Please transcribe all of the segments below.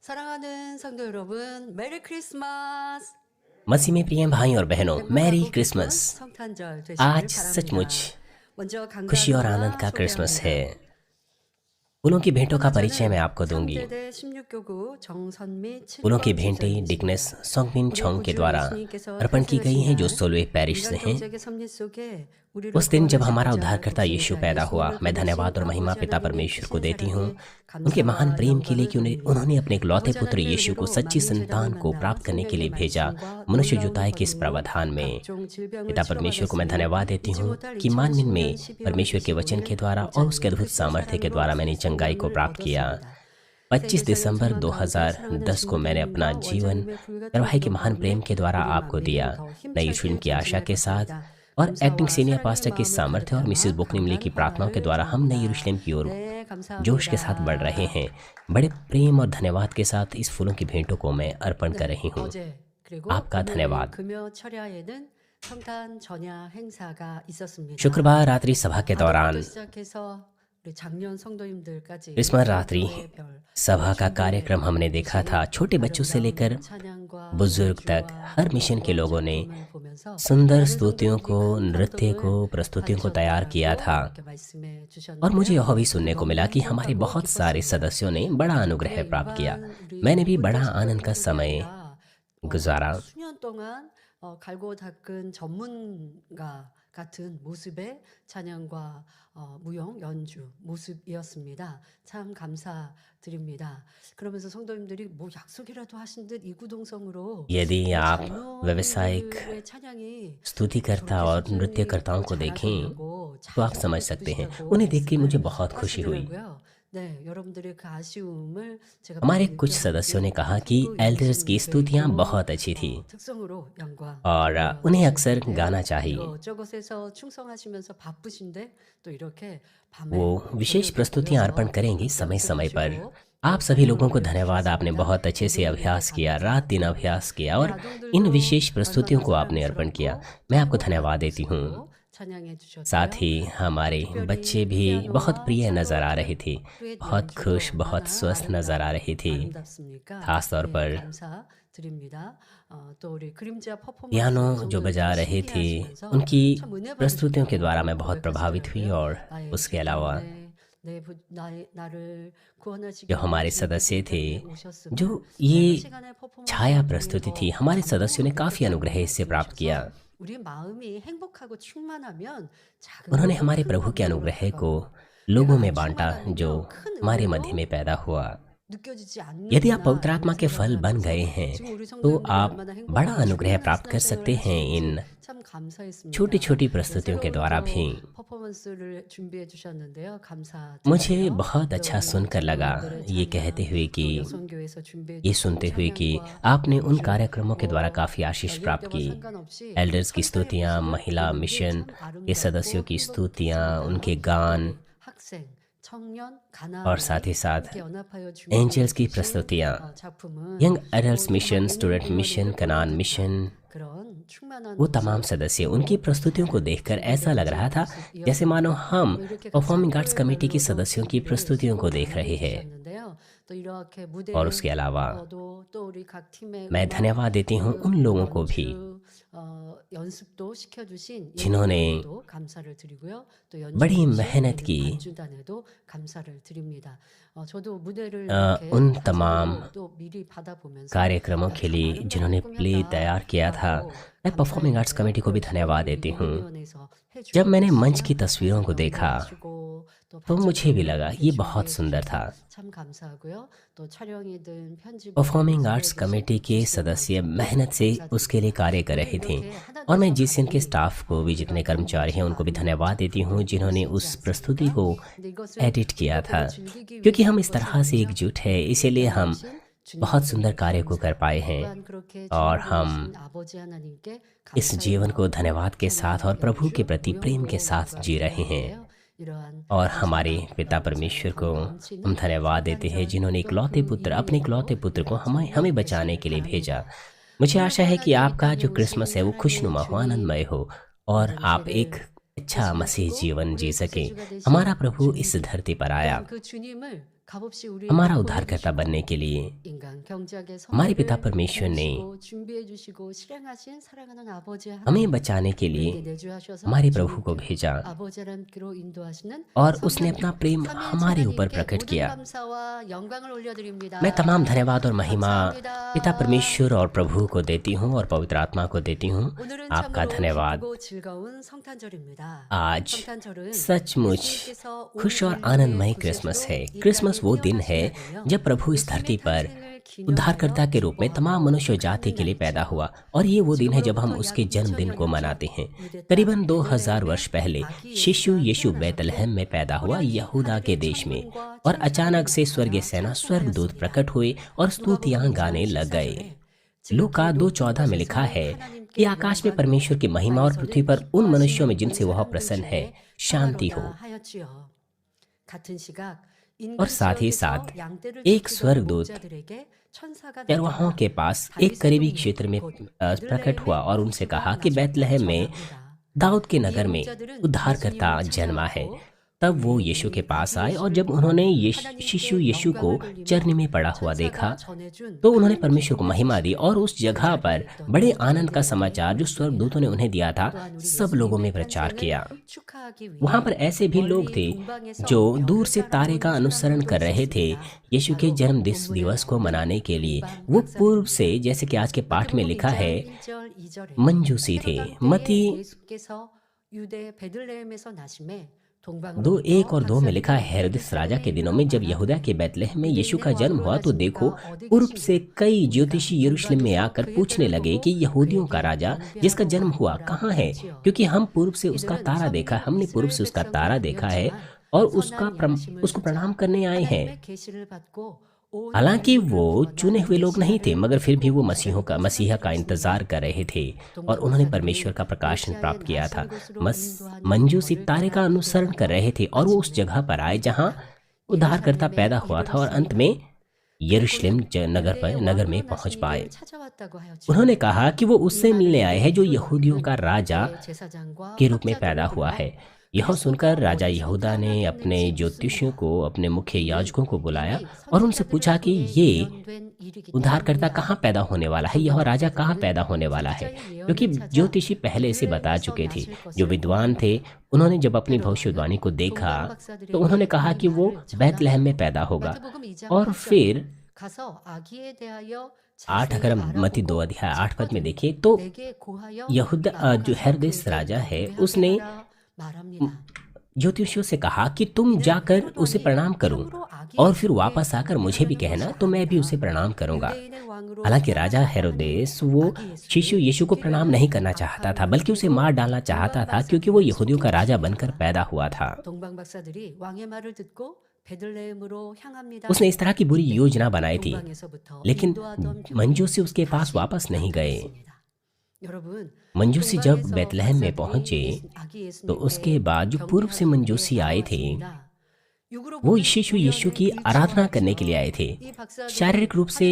사랑하는 성도 여러분, 메리 크리스마스! मसीह में प्रिय भाई और बहनों, मैरी 행복하고 क्रिसमस। 기쁜 성탄절 आज 되시길 सचमुच 바랍니다. 먼저 खुशी और आनंद 강단과 का क्रिसमस है। 소개합니다. फूलों की भेंटों का परिचय मैं 선교사는 आपको दूंगी। 3대대 16교구 정선미 फूलों की 7번 भेंटें डिकनेस 집사님이십니다. सोंगमिन 우리 छोंग के 구주 द्वारा 예수님께서 अर्पण की गई हैं, जो 탄생하신 날 सोलवे पैरिश से 인간 हैं। 경작의 섭리 속에 우리를 उस दिन जब हमारा 구원하시고자 उद्धारकर्ता यीशु 독생자 पैदा हुआ, 예수님을 मैं 보내신 धन्यवाद और महिमा 아버지 पिता 하나님의 परमेश्वर को 크신 देती हूँ 사랑에 उनके महान 감사와 प्रेम के लिए 영광을 कि 돌립니다. उन्होंने अपने इकलौते 아버지 पुत्र 하나님의 यीशु को 은혜로 सच्ची 만민 संतान 재단을 को 만나 प्राप्त करने के लिए 생명의 भेजा 말씀과 मनुष्य 놀라운 जुताई के इस 권능으로 प्रावधान में। 각종 질병을 पिता परमेश्वर को मैं 치료받았으며 धन्यवाद देती 잊지 हूँ 못할 कि मानवीन 2010년 में 12월 परमेश्वर के वचन के 25일 द्वारा और उसके अद्भुत 크리스마스 सामर्थ्य के 사랑으로 द्वारा मैंने चंगाई को 생명을 प्राप्त किया। 얻었습니다. 25 세계에서 दिसंबर 연통한 가운데 사랑하는 2010 को मैंने अपना 주님과 जीवन 원자님의 불같은 करवाई के 기도 महान प्रेम 가운데 के द्वारा 우리 आपको दिया। 만민이 더 नई यीशु 힘차게 की आशा के साथ 전진할 것입니다. और एक्टिंग 감사와 सीनियर 사랑의 पास्टर के 마음을 सामर्थ्य और 가득 मिसेस 담아 बुकनिमली की प्रार्थनाओं के 감사를 द्वारा हम नई 전합니다. यरूशलेम की ओर 네, जोश के साथ बढ़ रहे 감사합니다. हैं। बड़े प्रेम और धन्यवाद के साथ इस फूलों की भेंटों को मैं अर्पण कर 네, रही हूँ। 어제 그리고 आपका 오늘 धन्यवाद। 금요 철야에는 성탄 전야 행사가 있었습니다. शुक्रवार रात्रि सभा के दौरान 아동부터 시작해서 우리 작년 성도님들까지 क्रिसमस रात्रि 별별 सभा का 준비해 कार्यक्रम हमने देखा था। छोटे बच्चों से लेकर 찬양과 बुजुर्ग तक 연주와 हर मिशन के लोगों ने 작품을 보면서 सुंदर 많은 स्तुतियों को, 성도님들이 큰 नृत्य को, 감동을 प्रस्तुतियों को तैयार किया था। 이렇게 말씀해 और मुझे 주셨는데요. यह भी सुनने को मिला कि हमारे 너무 बहुत सारे 기뻤습니다. सदस्यों ने बड़ा अनुग्रह 우리의 प्राप्त किया। 일반 우리 मैंने भी बड़ा 홀대 आनंद का 성도님들이 समय 아니라 गुजारा। 수년 동안 갈고 닦은 전문가 같은 모습의 찬양과 무용 연주 모습이었습니다. 참 감사드립니다. 그러면서 성도님들이 뭐 약속이라도 하신 듯 이구동성으로 यदि आप व्यावसायिक 장로님들의 찬양이 स्तुतिकर्ता और नृत्यकर्ताओं को देखें तो आप समझ सकते हैं। उन्हें देख के मुझे बहुत खुशी हुई। 네, 여러분들의 그 아쉬움을 제가 हमारे 많이 कुछ सदस्यों ने कहा कि एल्डर्स की स्तुतियां बहुत अच्छी थी 특성으로 영광 और उन्हें अक्सर गाना चाहिए। 이것저것에서 충성하시면서 바쁘신데 또 이렇게 밤에 वो विशेष 저녁에 प्रस्तुतियां 모여서 अर्पण करेंगी समय समय पर। 연주하시고 आप सभी लोगों को धन्यवाद। आपने बहुत अच्छे से अभ्यास किया, रात दिन अभ्यास किया और इन विशेष प्रस्तुतियों को आपने अर्पण किया। मैं आपको धन्यवाद देती हूँ। 찬양해 주셨고요. साथ ही हमारे बच्चे भी बहुत प्रिय नजर आ रहे थे, बहुत खुश, बहुत स्वस्थ नजर आ रही थी। 아름답습니까? खास तौर 네, पर 감사드립니다. 또 우리 그림자 퍼포먼스 पियानो जो 성도님들 बजा रहे थे, 신기하시면서 उनकी 참 은혜 प्रस्तुतियों के 받으시고 द्वारा मैं बहुत प्रभावित हुई। 고백하시더라고요. और 나의 उसके 주 अलावा 때문에 나를 구원하시기 जो हमारे 위해 सदस्य थे, 주님께서 오셨음을 जो 짧은 ये 시간의 퍼포먼스 छाया 중에도 प्रस्तुति थी, हमारे सदस्यों ने काफ़ी अनुग्रह इससे प्राप्त किया। 우리 마음이 행복하고 충만하면 작은 उन्होंने 것도 हमारे 큰 प्रभु के 감동을 अनुग्रह 받아요. को लोगों में 내가 बांटा जो 충만하면요, 큰 हमारे 은혜도 मध्य में पैदा हुआ। 느껴지지 यदि आप 않는구나 पवित्र आत्मा 이런 के फल 생각을 बन 하면서 गए हैं 지금 우리 तो 성도님들이 आप 얼마나 बड़ा 행복하고 अनुग्रह 충만한 प्राप्त कर सकते 신앙생활을 हैं इन 하시는지 참 감사했습니다. छोटी छोटी प्रस्तुतियों के 새로운 द्वारा 또 भी। 퍼포먼스를 준비해 주셨는데요. मुझे 감사드려요. बहुत अच्छा सुनकर लगा ये कहते हुए कि 여성교회에서 준비해 ये 주신 सुनते हुए कि 찬양과 आपने उन 연주, कार्यक्रमों के द्वारा काफ़ी आशीष प्राप्त 연령대와 की। 상관없이 एल्डर्स की 천사의 स्तुतियाँ, 모습을 महिला 드리는 게 मिशन 참 के 아름답고 सदस्यों की स्तुतियाँ, 행복했습니다. उनके गान 또 우리 학생, 청년, और साथ ही साथ 함께 연합하여 एंजल्स की 준비해 주신 प्रस्तुतियाँ, 작품은 young adults 또 mission, 정말 student 있는 mission, 부모님을 कनान 보는 मिशन, 그런 충만한 वो 모습, तमाम सदस्य, उनकी प्रस्तुतियों को देखकर ऐसा लग रहा था जैसे मानो हम परफॉर्मिंग आर्ट्स कमेटी के सदस्यों की प्रस्तुतियों को देख रहे हैं। 또 이렇게 무대 और उसके अलावा 또 우리 각 팀의 मैं धन्यवाद देती हूँ उन लोगों को भी 연습도 시켜주신 जिन्होंने 예능단에도 감사를 드리고요. 또 बड़ी 연주해주신 मेहनत की 반주단에도 감사를 드립니다. 저도 무대를 उन 이렇게 तमाम 가사로 또 मि리 받아보면서 कार्यक्रमों के लिए जिन्होंने प्ले तैयार किया था, मैं परफॉर्मिंग आर्ट्स कमेटी को भी धन्यवाद देती हूँ। जब मैंने मंच की तस्वीरों को देखा तो मुझे भी लगा ये बहुत सुंदर था। परफॉर्मिंग आर्ट्स कमेटी के सदस्य मेहनत से उसके लिए कार्य कर रहे थे और मैं जीसीएन के स्टाफ को भी, जितने कर्मचारी हैं उनको भी धन्यवाद देती हूँ जिन्होंने उस प्रस्तुति को एडिट किया था। क्योंकि हम इस तरह से एकजुट हैं, इसीलिए हम बहुत सुंदर कार्य को कर पाए हैं और हम इस जीवन को धन्यवाद के साथ और प्रभु के प्रति प्रेम के साथ जी रहे हैं। और हमारे पिता परमेश्वर को हम धन्यवाद देते हैं जिन्होंने अपने इकलौते पुत्र को हमें बचाने के लिए भेजा। मुझे आशा है कि आपका जो क्रिसमस है वो खुशनुमा हो, आनंदमय हो और आप एक अच्छा मसीह जीवन जी सके। हमारा प्रभु इस धरती पर आया 값없이 우리에게 हमारा उद्धारकर्ता 보내주시고 बनने के लिए 인간 경작의 हमारे पिता 선물을 परमेश्वर ने 보내주시고 준비해 주시고 실행하신 사랑하는 아버지 हमें 하나님 बचाने के लिए 우리에게 내주하셔서 हमारे प्रभु को 주님께 भेजा 아버지 하나님께로 인도하시는 और उसने 성령님 अपना प्रेम हमारे ऊपर 삼위일체 प्रकट 하나님께 किया। 모든 감사와 영광을 올려드립니다. मैं तमाम धन्यवाद और महिमा 감사합니다. पिता परमेश्वर और प्रभु को देती हूँ और पवित्र आत्मा को देती हूँ। 오늘은 आपका 참으로 धन्यवाद। 기쁘고 즐거운 성탄절입니다. आज 성탄절은 सचमुच 예수님께서 온 खुश और 인류의 आनंदमय 구세주로 क्रिसमस है। 이 क्रिसमस 땅에 वो दिन है 태어나신 जब प्रभु इस धरती 예수님의 पर 탄생을 उद्धारकर्ता के रूप में तमाम मनुष्य जाति के लिए पैदा हुआ, और ये वो दिन है जब हम 지금으로부터 उसके 약 जन्मदिन 2000년 को 전 मनाते हैं। 유대 땅 करीबन 2000 베들레헴에 वर्ष पहले 아기 शिशु 예수가 यीशु 태어났고 बैतलहम में पैदा हुआ, 우연히 यहूदा के 하늘에 देश में, 천군과 और 천사들이 अचानक से स्वर्गीय 나타나 सेना स्वर्गदूत 찬송하였습니다. प्रकट हुए और स्तुतियां 누가복음 गाने 2장 लग गए। 14절에 लूका 2:14 में लिखा है कि आकाश में परमेश्वर की महिमा और पृथ्वी पर उन मनुष्यों में जिनसे वह प्रसन्न है शांति हो। और साथ ही साथ एक स्वर्गदूत चरवाहों के पास एक करीबी क्षेत्र में प्रकट हुआ और उनसे कहा कि बैतलहम में दाऊद के नगर में उद्धारकर्ता जन्मा है। तब वो यीशु के पास आए और जब उन्होंने शिशु यीशु को चरनी में पड़ा हुआ देखा तो उन्होंने परमेश्वर को महिमा दी, और उस जगह पर बड़े आनंद का समाचार जो स्वर्गदूतों ने उन्हें दिया था सब लोगों में प्रचार किया। वहां पर ऐसे भी लोग थे जो दूर से तारे का अनुसरण कर रहे थे यीशु के जन्म दिवस को मनाने के लिए। वो पूर्व से, जैसे कि आज के पाठ में लिखा है, मंजूसी थे। मती 2:1 और 2 में लिखा है, हेरोदेस राजा के दिनों में जब यहूदा के बैतलहम में यीशु का जन्म हुआ तो देखो पूर्व से कई ज्योतिषी यरूशलेम में आकर पूछने लगे कि यहूदियों का राजा जिसका जन्म हुआ कहाँ है, क्योंकि हम पूर्व से उसका तारा देखा, हमने पूर्व से उसका तारा देखा है और उसको प्रणाम करने आए हैं। हालांकि वो चुने हुए लोग नहीं थे, मगर फिर भी वो मसीहा का इंतजार कर रहे थे और उन्होंने परमेश्वर का प्रकाशन प्राप्त किया था। मंजूसी तारे का अनुसरण कर रहे थे और वो उस जगह पर आए जहां उद्धारकर्ता पैदा हुआ था और अंत में यरूशलेम नगर में पहुंच पाए। उन्होंने कहा कि वो उससे मिलने आए हैं जो यहूदियों का राजा के रूप में पैदा हुआ है। यह सुनकर राजा यहूदा ने अपने ज्योतिषियों को, अपने मुख्य याजकों को बुलाया और उनसे पूछा कि ये उद्धारकर्ता कहाँ पैदा होने वाला है, यह राजा कहाँ पैदा होने वाला है, क्योंकि ज्योतिषी पहले से बता चुके थे। जो विद्वान थे उन्होंने जब अपनी भविष्यवाणी को देखा तो उन्होंने कहा कि वो बैतलहम में पैदा होगा। और फिर 8, अगर हम मत्ती 2:8 में देखिए तो यहूदा जो हेरोदेस राजा है उसने ज्योतिषियों से कहा कि तुम जाकर उसे प्रणाम करो और फिर वापस आकर मुझे भी कहना तो मैं भी उसे प्रणाम करूंगा। हालांकि राजा हेरोदेस वो शिशु यीशु को प्रणाम नहीं करना चाहता था, बल्कि उसे मार डालना चाहता था, क्योंकि वो यहूदियों का राजा बनकर पैदा हुआ था। उसने इस तरह की बुरी योजना बनाई थी, लेकिन मंजूसी उसके पास वापस नहीं गए। मंजूसी जब बैतलहम में पहुंचे तो उसके बाद जो पूर्व से मंजूसी आए थे वो शिशु यीशु की आराधना करने के लिए आए थे। शारीरिक रूप से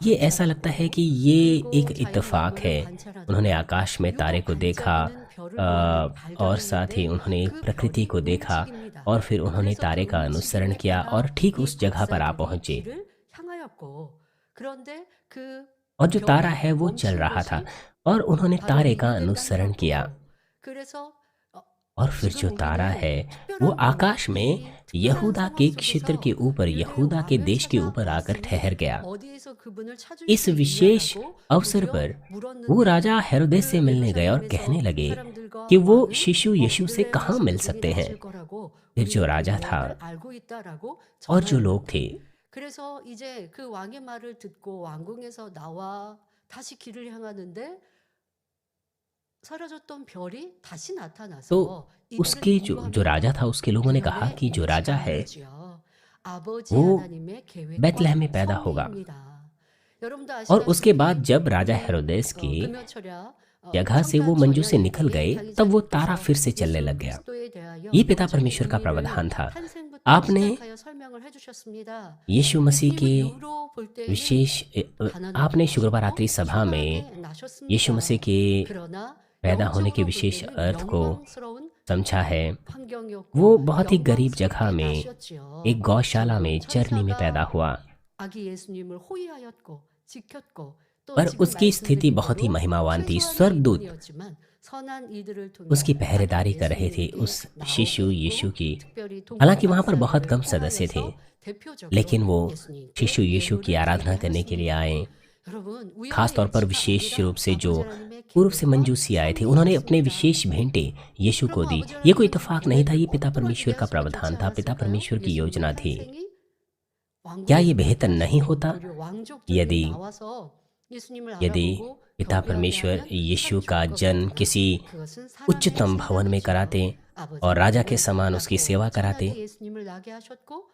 ये ऐसा लगता है कि ये एक इत्तेफाक है। उन्होंने आकाश में तारे को देखा और साथ ही उन्होंने प्रकृति को देखा और फिर उन्होंने तारे का अनुसरण किया और ठीक उस जगह पर आ पहुंचे और जो तारा है वो चल रहा था और उन्होंने तारे का अनुसरण किया। और फिर जो तारा है वो आकाश में यहूदा के क्षेत्र के ऊपर, यहूदा के देश के ऊपर आकर ठहर गया। इस विशेष अवसर पर वो राजा हेरोदेस से मिलने गए और कहने लगे कि वो शिशु यीशु से कहाँ मिल सकते हैं। फिर जो राजा था और जो लोग थे 그래서 이제 그 왕의 말을 듣고 왕궁에서 나와 다시 길을 향하는데 사라졌던 별이 다시 나타나서 तो उसके जो राजा था उसके लोगों ने कहा कि जो राजा है वो बैतलहम में पैदा होगा। और उसके बाद जब राजा हेरोदेस की जगह से वो मंजू से निकल गए तब वो तारा फिर से चलने लग गया। ये पिता परमेश्वर का प्रावधान था। आपने यीशु मसीह के विशेष आपने शुक्रवार रात्रि सभा में यीशु मसीह के पैदा होने के विशेष अर्थ को समझा है 환경이었고 वो बहुत ही गरीब 영광스럽게 जगह में 나셨지요. एक गौशाला में 결국 चरनी में पैदा 천사가 हुआ, 아기 예수님을 호위하였고 지켰고 또 पर 지금 उसकी स्थिति 말씀드린 बहुत ही 대로 महिमावान थी। 최소한의 स्वर्गदूत 이분이었지만 선한 이들을 통해 उसकी 아기 पहरेदारी कर रहे थे 예수님께 उस शिशु यीशु 나오셨고 की। 특별히 हालांकि वहां पर बहुत 동방박사들을 कम सदस्य थे, 통하여서 대표적으로 लेकिन वो 예수님께 शिशु यीशु की 예물을 आराधना 드리게 करने के लिए 하였습니다. आए। 여러분 खास 우연의 तौर पर 일치가 विशेष 아니라 रूप से जो 아버지 하나님의 पूर्व से 계획과 मंजूसी आए थे, उन्होंने अपने 섭리였습니다. विशेष भेंटें यीशु को 그러면 दी। 아버지 ये कोई 하나님의 इत्तेफाक नहीं था, ये 계획을 पिता 엇돌아지게 परमेश्वर का 할 수도 प्रावधान 좋지 था, पिता 않았을까요? परमेश्वर की 예수님의 योजना थी। 탄생이 क्या ये 왕궁에서 बेहतर नहीं 태어나시고 होता 오히려 왕족들이 यदि 나와서 예수님을 यदि 알아보고 पिता 경배하게 परमेश्वर 하면 참 यीशु 좋을 का 것 जन्म 같으나 किसी 그것은 사람의 उच्चतम भवन में 생각이죠. कराते 아버지 और राजा के 하나님은 समान उसकी सेवा 낮고 कराते, 천하게 예수님을 나게 하셨고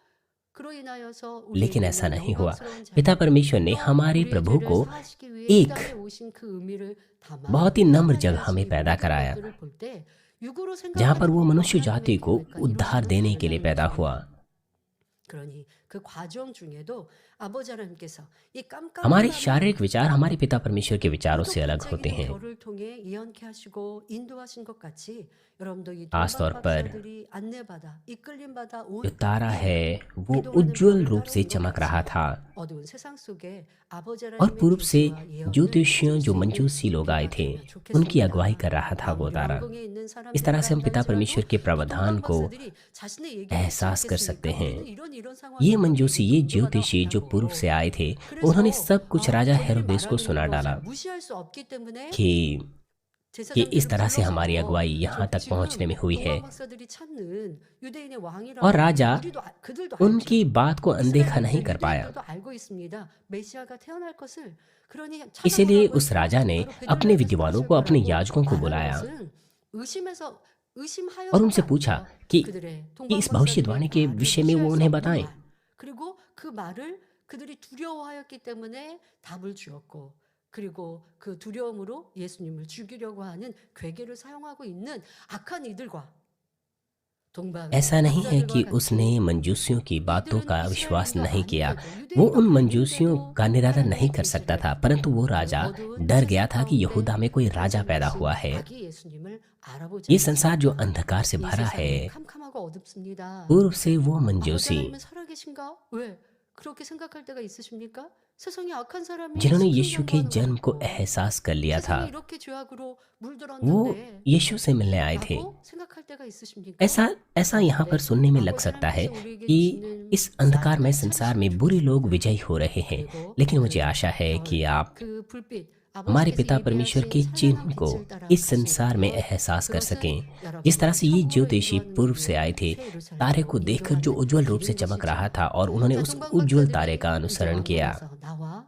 그로 인하여서 लेकिन 우리에게 ऐसा 있는 नहीं हुआ। 영광스러운 पिता 자녀 परमेश्वर ने 또 हमारे 우리의 प्रभु 죄를 को 사하시기 위해 이 एक 땅에 오신 그 의미를 담아 बहुत ही नम्र 선한 जगह में 예수님 पैदा 모든 कराया, 것들을 볼 때 육으로 जहाँ पर 생각하는 वो 것과 मनुष्य 하나님의 जाति को 계획과 उद्धार 이루어지는 देने के लिए पैदा 다르다는 हुआ। 것입니다. 그러니 그 과정 중에도 아버지 하나님께서 이 깜깜한 हमारे 밤을 शारीरिक विचार हमारे पिता परमेश्वर के विचारों से अलग होते 반짝반짝이는 हैं। 별을 통해 예언케 하시고 인도하신 것 같이 여러분도 이 खास तौर पर 동방박사들이 안내받아 이끌림받아 जो 온 तारा 땅에 है वो 이동하는 उज्जवल 별을 रूप से 따르는 것 चमक रहा 같이 था, 어두운 세상 속에 아버지 और 하나님의 पूर्व से 계시와 예언을 ज्योतिषियों 가질 जो 수 있는 मंजूसी लोग आए 우리가 थे, 되면 उनकी अगुवाई 좋겠습니다. कर रहा था वो 아무리 तारा। 왕궁에 있는 इस तरह से हम 사람들이라 पिता 할지라도 परमेश्वर के 이 प्रावधान को 동방박사들이 자신의 얘기를 듣지 एहसास कर सकते 않겠습니까? हैं। 우리는 이런 ये 상황이 मंजूसी, ये 우리에게 동요가 ज्योतिषी जो पूर्व 나왔다고. से आए थे, उन्होंने 그래서 सब कुछ राजा 저희들이 हेरोदेस को 말하는 सुना 거 डाला 잘 무시할 수 없기 때문에 कि इस 제사장들을 तरह से हमारी 불러서 अगुवाई यहाँ तक पहुँचने 지금 में हुई है, 동방박사들이 찾는 유대인의 और 왕이라고 राजा 우리도 그들도 उनकी 알죠. बात को अनदेखा नहीं 이스라엘 कर पाया। 유대인들도 알고 있습니다. 메시아가 태어날 것을. 그러니 इसलिए 찾아보라고 उस राजा ने 바로 अपने 베들레헴에서 विद्वानों 나실 को, अपने 거라고 याजकों को 말한 बुलाया 것은 의심해서 의심하여서가 और उनसे पूछा 아니죠. कि 그들의 इस भविष्यवाणी के 동방박사들의 विषय 말을 में वो 무시할 수 उन्हें 없는 बताएं। 말. 그리고 그 말을 그들이 두려워하였기 때문에 답을 주었고 그리고 그 두려움으로 예수님을 죽이려고 하는 괴계를 사용하고 있는 악한 이들과 동방 ऐसा नहीं है कि 박사들과 उसने 같이 मंजूसियों की बातों 이들은 का विश्वास 이스라엘인도 नहीं किया। 아닌데도 वो 유대인도 उन मंजूसियों 아닌데도 का निरादर 하나님의 नहीं कर सकता 계시를 था, परंतु वो 그 राजा 어두운 डर 세상 गया था कि 가운데 यहूदा में कोई राजा पैदा 태어나신 हुआ है। 아기 예수님을 알아보지 ये संसार जो 않았습니까? अंधकार से 이 भरा है, 세상이 캄캄하고 어둡습니다. पूर्व से वो 아버지 मंजूसी 하나님은 살아계신가? 왜 그렇게 생각할 때가 있으십니까? 세상에 악한 사람이 जिन्होंने 수천 यीशु के 년도 하는 जन्म को 것 같고 एहसास कर लिया था, 세상이 이렇게 죄악으로 वो 물들었는데 यीशु से मिलने आए थे। 라고 생각할 때가 있으십니까? ऐसा ऐसा यहाँ पर सुनने में लग 아버지 सकता है 하나님께서 우리에게 कि 주시는 इस अंधकारमय 나를 संसार 찾으시고 में बुरे लोग विजयी हो रहे हैं, 그리고 लेकिन मुझे 그 आशा है कि 별, आप 그 불빛 हमारे 아버지께서 पिता परमेश्वर के 예비하신 चिन्ह 찬란한 को 빛을 따라 इस 가시는 संसार में 것 एहसास कर 그것은 सकें। जिस तरह 여러분을 से ये 천국으로 ज्योतिषी 인도하는 पूर्व 길, से आए थे, 새 तारे 예루살렘으로 को देखकर जो 인도하는 उज्जवल रूप से 길인 चमक 것이죠. रहा था और उन्होंने 자, उस उज्जवल तारे 동방박사들이 का 이제 अनुसरण किया। 왕궁에서 나와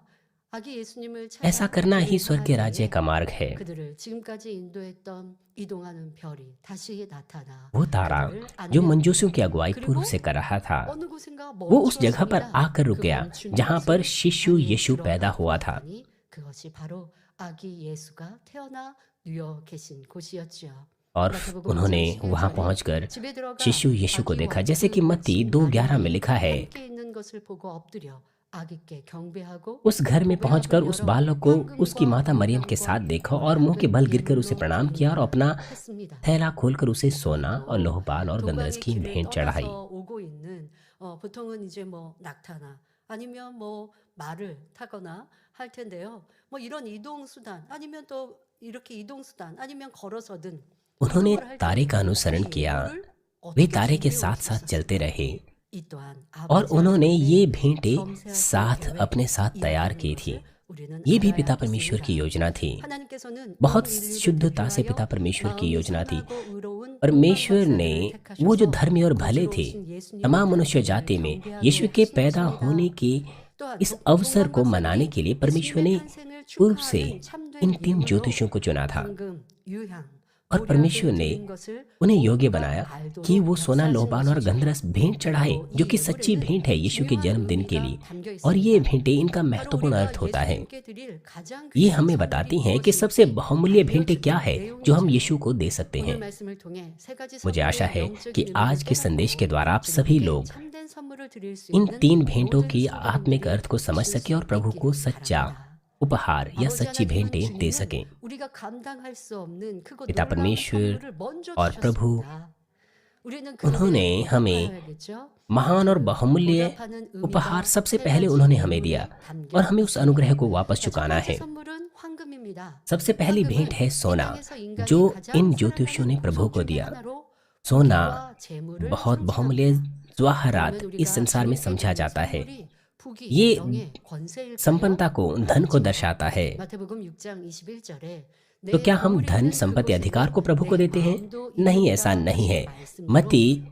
아기 예수님을 ऐसा 찾아 करना ही 길을 स्वर्ग के राज्य 행하기에 का मार्ग है। 그들을 지금까지 인도했던 이동하는 별이 다시 나타나 वो तारा 그들을 जो 안내하고 मंजूसियों की अगुवाई 그리고 पूर्व से कर रहा था, 어느 곳인가 वो उस जगह पर 멈추었습니다. आकर रुक 그 गया 멈춘 जहाँ पर 곳을 शिशु 향해 यीशु पैदा 들어가 हुआ था। 보았더니 그것이 바로 아기 예수가 태어나 누워 계신 곳이었지요. और 마태복음 उन्होंने 5장 11 वहां 절에 पहुंचकर 집에 들어가 शिशु यीशु को देखा, 아기와 जैसे कि 그 मत्ती 집 2:11 में 안에 लिखा है। 함께 있는 것을 보고 엎드려 아기께 경배하고 उस घर में पहुंचकर उस बालक को उसकी 황금과 माता मरियम के साथ देखा और मुंह के बल गिरकर उसे प्रणाम किया और अपना 했습니다. थैला खोलकर उसे सोना और लोहपान और गंधरस 동방의 की 길을 भेंट चढ़ाई। 떠나서 오고 있는 보통은 이제 뭐 낙타나 아니면 뭐 말을 타거나 할 텐데요. 뭐 이런 이동 수단 아니면 또 이렇게 이동 수단 아니면 걸어서든 उन्होंने 이동을 할 तारे का 때 अनुसरण 이 किया, 예물을 वे 어떻게 तारे के 준비해 साथ साथ 오셨어요? चलते रहे 이 또한 और 아버지 उन्होंने ये 하나님의 भेंटें 섬세하신 साथ 계획, अपने साथ तैयार 이야기라는 की थी। 것을 우리는 ये भी 알아야 पिता परमेश्वर की 하겠습니다. योजना थी, 하나님께서는 बहुत 온 인류를 शुद्धता से पिता 대표하여 परमेश्वर की 마음이 योजना थी। 선하고 의로운 परमेश्वर ने 동방박사들을 वो जो 택하셔서 धर्मी और भले थे, 거주로 오신 예수님의 तमाम मनुष्य 탄생을 जाति में 경배하게 यीशु के पैदा 하시었습니다. होने के 또한 इस अवसर को मनाने 동방박사들이 के लिए परमेश्वर ने 예수님의 탄생을 पूर्व से 축하하는 참된 इन 3 예물로 ज्योतिषियों को चुना था 황금, 유향, और 보리아들 परमेश्वर ने 드린 것을 उन्हें योग्य 모두가 बनाया 알도록 कि वो सोना, 역사하신 लोबान और 것이죠. गंधरस भेंट चढ़ाए, 또 जो 이 कि सच्ची 예물에는 भेंट है यीशु के 중요한 जन्मदिन के 의미가 लिए। 담겨 और ये 있습니다. भेंटें, इनका 바로 महत्वपूर्ण 우리가 अर्थ होता है। 예수님께 드릴 가장 ये 귀한 हमें 선물이 बताती हैं कि 무엇인지 सबसे बहुमूल्य भेंटें क्या 알려주는 है जो हम 내용이죠. यीशु को दे सकते 오늘 हैं। 말씀을 통해 세 가지 मुझे आशा 선물의 है 영적인 कि आज 의미를 के संदेश के 깨닫고 द्वारा आप सभी 주님께 लोग 참된 선물을 드릴 수 इन 있는 3 भेंटों 모든 की आत्मिक 성도님들이 अर्थ को समझ 되실 सके 수 और प्रभु को 있기를 सच्चा 바랍니다. उपहार या 아버지 सच्ची 하나님은 भेंटें दे 주님은 सकें। 우리가 감당할 수 없는 크고 पिता 놀라운 परमेश्वर 선물을 먼저 और प्रभु 주셨습니다. 우리는 उन्होंने 그에게 हमें 보답하여야겠죠. महान और 그 बहुमूल्य 보답하는 उपहार 의미가 सबसे 세 पहले 가지 उन्होंने हमें दिया 예물에 담겨 और हमें उस अनुग्रह 있습니다. को वापस 자, 첫 चुकाना 번째 है। 선물은 황금입니다. सबसे पहली भेंट 황금은 है 이 सोना, 땅에서 인간이 जो 가장 इन ज्योतिषियों ने 사랑하는 प्रभु को 보석 중에 दिया। 하나로 सोना 부귀와 재물을 बहुत बहुमूल्य 상징합니다. जवाहरात 그러면 इस 우리가 संसार में 주님께 समझा 드리는 जाता है। 선물이 부귀, ये 명예, 권세일까요? संपन्नता को, धन को 아니죠. दर्शाता है। 마태복음 6장 21절에 तो क्या हम धन, संपत्ति, अधिकार को प्रभु को देते हैं? नहीं, ऐसा नहीं है। मत्ती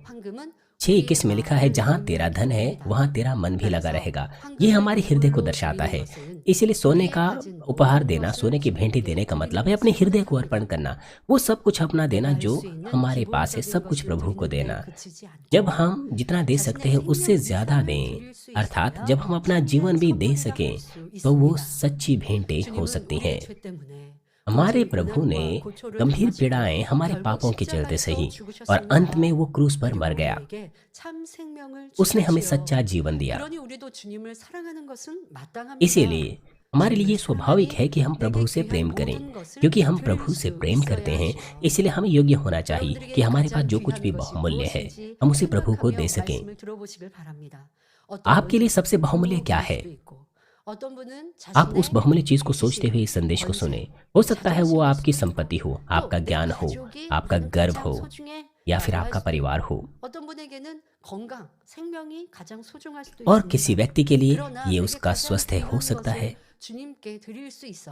6:21 में लिखा है, जहाँ तेरा धन है वहाँ तेरा मन भी लगा रहेगा। ये हमारे हृदय को दर्शाता है। इसीलिए सोने का उपहार देना, सोने की भेंटें देने का मतलब है अपने हृदय को अर्पण करना, वो सब कुछ अपना देना जो हमारे पास है, सब कुछ प्रभु को देना। जब हम जितना दे सकते हैं उससे ज्यादा दें, अर्थात जब हम अपना जीवन भी दे सकें, तो वो सच्ची भेंटें हो सकती हैं। हमारे प्रभु ने गंभीर पीड़ाएं हमारे पापों के चलते सही और अंत में वो क्रूस पर मर गया। उसने हमें सच्चा जीवन दिया। इसीलिए हमारे लिए स्वाभाविक है कि हम प्रभु से प्रेम करें। क्योंकि हम प्रभु से प्रेम करते हैं, इसलिए हमें योग्य होना चाहिए कि हमारे पास जो कुछ भी बहुमूल्य है हम उसे प्रभु को दे सकें। आपके लिए सबसे बहुमूल्य क्या है? आप उस बहुमूल्य चीज को सोचते हुए इस संदेश को सुने। हो सकता है वो आपकी संपत्ति हो, आपका ज्ञान हो, आपका गर्व हो, या फिर आपका परिवार हो। और किसी व्यक्ति के लिए ये उसका स्वास्थ्य हो सकता है।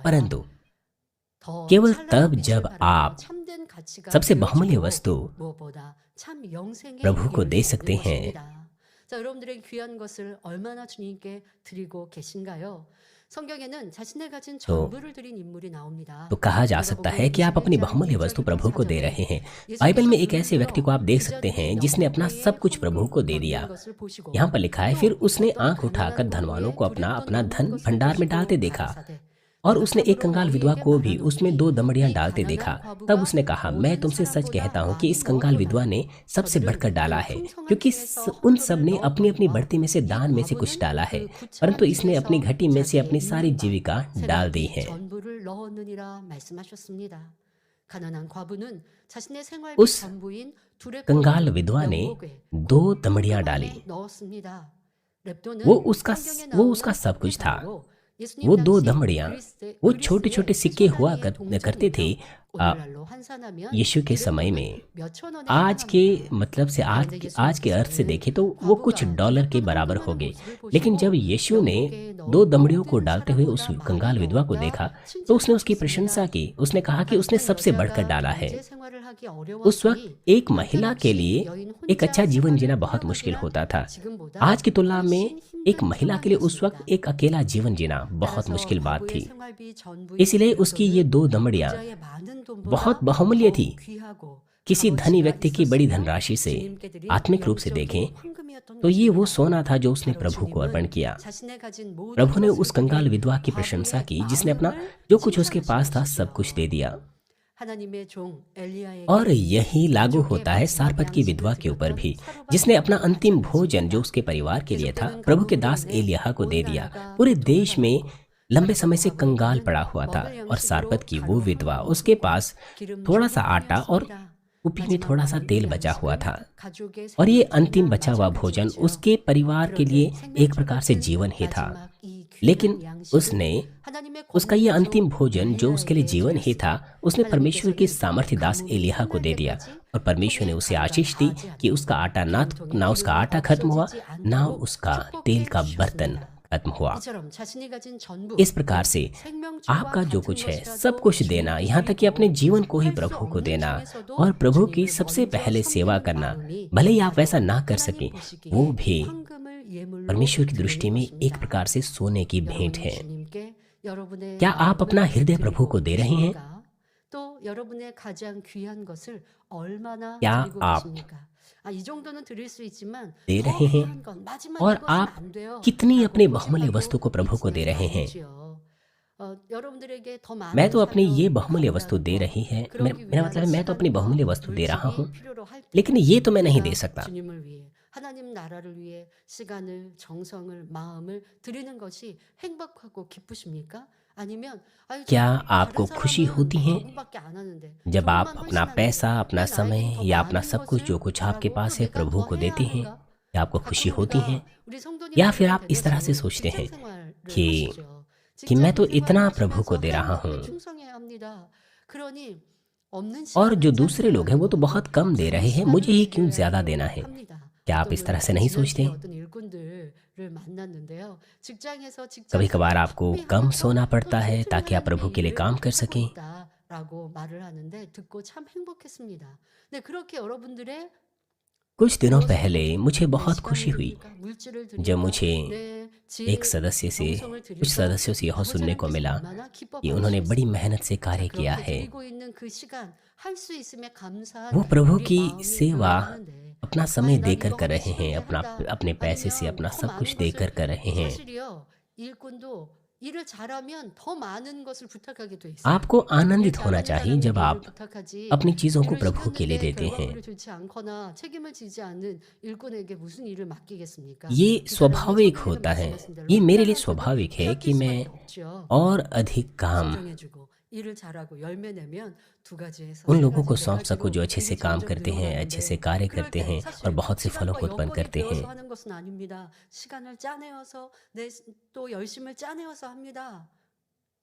परंतु केवल तब जब आप सबसे बहुमूल्य वस्तु प्रभु को दे सकते हैं। 자, 여러분들의 귀한 것을 얼마나 주님께 드리고 계신가요? 성경에는 자신을 가진 전부를 드린 인물이 나옵니다. तो कहा जा सकता है कि आप अपनी बहुमूल्य वस्तु प्रभु को दे रहे हैं। बाइबल में एक ऐसे व्यक्ति को आप देख सकते हैं जिसने अपना सब कुछ प्रभु को दे दिया। यहाँ पर लिखा है, फिर उसने आंख उठाकर धनवानों को अपना अपना धन भंडार में डालते देखा, और उसने एक कंगाल विधवा को भी उसमें 2 दमड़ियां डालते देखा। तब उसने कहा, मैं तुमसे सच कहता हूँ कि इस कंगाल विधवा ने सबसे बढ़कर डाला है, क्योंकि उन सब ने अपनी अपनी बढ़ती में से दान में से कुछ डाला है, परंतु इसने अपनी घटी में से अपनी सारी जीविका डाल दी है। उस कंगाल विधवा ने 2 दमड़ियां डाली। वो उसका सब कुछ था। वो 2 दमड़ियां, वो छोटे छोटे सिक्के हुआ करते थे यीशु के समय में। आज के मतलब से आज के अर्थ से देखें तो वो कुछ डॉलर के बराबर हो गए। लेकिन जब यीशु ने 2 दमड़ियों को डालते हुए उस कंगाल विधवा को देखा तो उसने उसकी प्रशंसा की। उसने कहा कि उसने सबसे बढ़कर डाला है। उस वक्त एक महिला के लिए एक अच्छा जीवन जीना बहुत मुश्किल होता था। आज की तुलना में एक महिला के लिए उस वक्त एक अकेला जीवन जीना बहुत मुश्किल बात थी। इसलिए उसकी ये 2 दमड़ियां बहुत बहुमूल्य थी। किसी धनी व्यक्ति की बड़ी धनराशि से आत्मिक रूप से देखें तो ये वो सोना था जो उसने प्रभु को अर्पण किया। प्रभु ने उस कंगाल विधवा की प्रशंसा की जिसने अपना जो कुछ उसके पास था सब कुछ दे दिया। और यही लागू होता है सारपत की विधवा के ऊपर भी, जिसने अपना अंतिम भोजन जो उसके परिवार के लिए था प्रभु के दास एलिय्याह को दे दिया। पूरे देश में लंबे समय से कंगाल पड़ा हुआ था और सारपत की वो विधवा, उसके पास थोड़ा सा आटा और कुप्पी में थोड़ा सा तेल बचा हुआ था, और ये अंतिम बचा हुआ भोजन उसके परिवार के लिए एक प्रकार से जीवन ही था। लेकिन उसका ये अंतिम भोजन जो उसके लिए जीवन ही था, उसने परमेश्वर के सामर्थ्य दास एलिय्याह को दे दिया, और परमेश्वर ने उसे आशीष दी कि उसका आटा ना उसका आटा खत्म हुआ, ना उसका तेल का बर्तन खत्म हुआ। इस प्रकार से आपका जो कुछ है सब कुछ देना, यहाँ तक कि अपने जीवन को ही प्रभु को देना और प्रभु की सबसे पहले सेवा करना, भले ही आप वैसा ना कर सकें, वो भी परमेश्वर की दृष्टि में एक प्रकार से सोने की भेंट है। क्या आप अपना हृदय प्रभु को दे रहे हैं? क्या आप दे रहे हैं? और आप कितनी अपनी बहुमूल्य वस्तु को प्रभु को दे रहे हैं? मैं तो अपनी ये बहुमूल्य वस्तु दे रही है, मेरा मतलब है मैं तो अपनी बहुमूल्य वस्तु दे रहा हूँ, लेकिन ये तो मैं नहीं दे सकता। 하나님 나라를 위해 시간을, 정성을, 마음을 드리는 것이 행복하고 기쁘십니까? 아니면 아유 क्या 저기 आपको 다른 खुशी 사람은 होती है 적응밖에 안 하는데 जब आप 조금만 अपना 헌신하는데 पैसा, अपना 왜 समय 나에겐 더 या अपना 많은 सब कुछ जो 것을 कुछ आपके 바라고 पास 또 है 내가 प्रभु 더 को 해야 देते हैं? 하는가? क्या आपको खुशी 가끔 होती है? 우리가 우리 या फिर 성도님들은 आप इस तरह से 대부분 सोचते हैं 직장 생활을 कि 하시죠. मैं तो 직장 इतना 생활을 प्रभु को 하시면서 दे रहा 하나님께 हूँ 충성해야 합니다. 그러니 없는 और जो 시간을 दूसरे लोग हैं वो तो 찬양하고 बहुत कम दे 많은 रहे हैं, मुझे 시간을 ही क्यों 드려야 ज़्यादा देना है? 합니다. क्या आप 어떤 इस तरह 분은 से नहीं 지난주에 सोचते? 어떤 일꾼들을 만났는데요. 직장에서 직장 कभी कभार 생활을 आपको 소비하면서 कम सोना 또 पड़ता है 틈틈이 ताकि आप प्रभु 하나님의 के लिए 일을 काम कर 하고 सकें। 있다라고 말을 하는데 듣고 참 행복했습니다. 네, 그렇게 여러분들의 कुछ दिनों 무엇을 पहले मुझे 내 बहुत 시간을 खुशी हुई 드릴까? 물질을 जब 드릴까? मुझे 내 एक 지혜, सदस्य से 정성을 कुछ 드릴까? सदस्यों से यह 아버지 सुनने को 하나님께서 मिला 얼마나 기뻐 कि उन्होंने बड़ी 받으시겠습니까? मेहनत से 자, कार्य किया 그렇게 है। 드리고 있는 그 시간 할 수 있음에 감사한 वो प्रभु 우리 की 마음이 सेवा 교회하는데 अपना समय 아니 난 देकर 이거 कर 하는 रहे हैं, 시간에 अपना 한다. अपने पैसे से 아니면 अपना 더 सब 많은 कुछ देकर 것을 कर रहे हैं। 사실이요. 일꾼도 일을 잘하면 더 많은 것을 부탁하게 돼 있어요. आपको 일 आनंदित होना 잘하는 चाहिए 사람에게 जब 일을 आप 부탁하지. अपनी चीज़ों को 일을 प्रभु के लिए 시켰는데 देते हैं। 결과물을 좋지 않거나 책임을 지지 않는 일꾼에게 무슨 일을 맡기겠습니까? ये 이 사람은 स्वाभाविक 성경에는 होता है, 말씀하신 대로 ये मेरे लिए 따라서도 स्वाभाविक है कि 빼앗길 मैं 수밖에 없죠. और अधिक काम 순종해주고 일을 잘하고 열매 내면 두 가지에서 उन 세 लोगों को 가지 सौंप सको जो 돼가지고 अच्छे से 일이 काम 점점 करते हैं, अच्छे से 늘어나는데 कार्य 그럴 करते 때 हैं और 사실 बहुत से फलों 시간과 को उत्पन्न 여건이 करते हैं। 되어서 하는 것은 아닙니다. 시간을 짜내어서 내 또 열심을 짜내어서 합니다.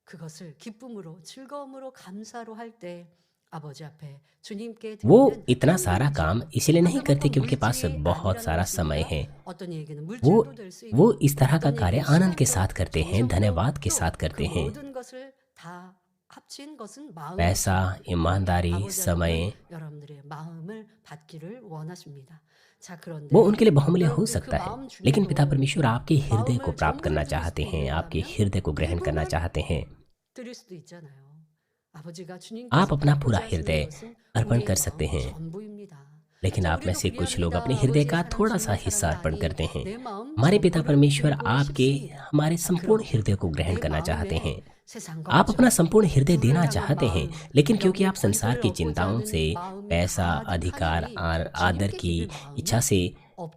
그것을 기쁨으로 즐거움으로 감사로 할 때 아버지 앞에 주님께 वो 드리는 इतना 큰 सारा काम 물질. इसलिए नहीं 방금 करते 어떤 क्योंकि पास 물질이 बहुत 아니라는 सारा समय 것입니다. है। 어떤 얘기는 वो 물질도 될 수 वो 있고 इस तरह का 어떤 कार्य 얘기는 आनंद के 시간도 साथ करते हैं, 정성도 धन्यवाद के 또 साथ 그 करते हैं। 모든 것을 다 합친 것은 마음이죠. पैसा, ईमानदारी, 아버지 समय 하나님은 여러분들의 마음을 받기를 원하십니다. 자, 그런데 वो उनके लिए बहुमूल्य हो 여러분들 그 सकता है, 마음 लेकिन पिता 중에도 परमेश्वर आपके हृदय को 마음을 प्राप्त करना 전부를 드릴 चाहते 수도 हैं, 있는가 आपके 하면 हृदय को ग्रहण करना 일부만 चाहते हैं। 드릴 수도 있잖아요. 아버지가 आप 주님께서 अपना पूरा 받고자 하시는 हृदय 것은 अर्पण 우리의 कर सकते 마음 हैं, 전부입니다. लेकिन 자, आप में 우리도 से कुछ लोग अपने 그리합니다. हृदय का 아버지의 사랑 थोड़ा सा 주는 हिस्सा अर्पण 사랑이 करते हैं। 내 마음 हमारे पिता 전부를 परमेश्वर 드리고 आपके 싶습니다. हमारे 자, संपूर्ण 그런데 हृदय को ग्रहण 내 करना चाहते हैं। 마음에 세상과 आप अपना 걱정, संपूर्ण हृदय 부를 देना 향한 चाहते हैं, 마음, लेकिन क्योंकि 영의 आप संसार 권세를 की 얻고자 चिंताओं 하는 से, 마음이 पैसा, 가득한 अधिकार, 일이 आदर 주님께 की 드릴 इच्छा 마음은 से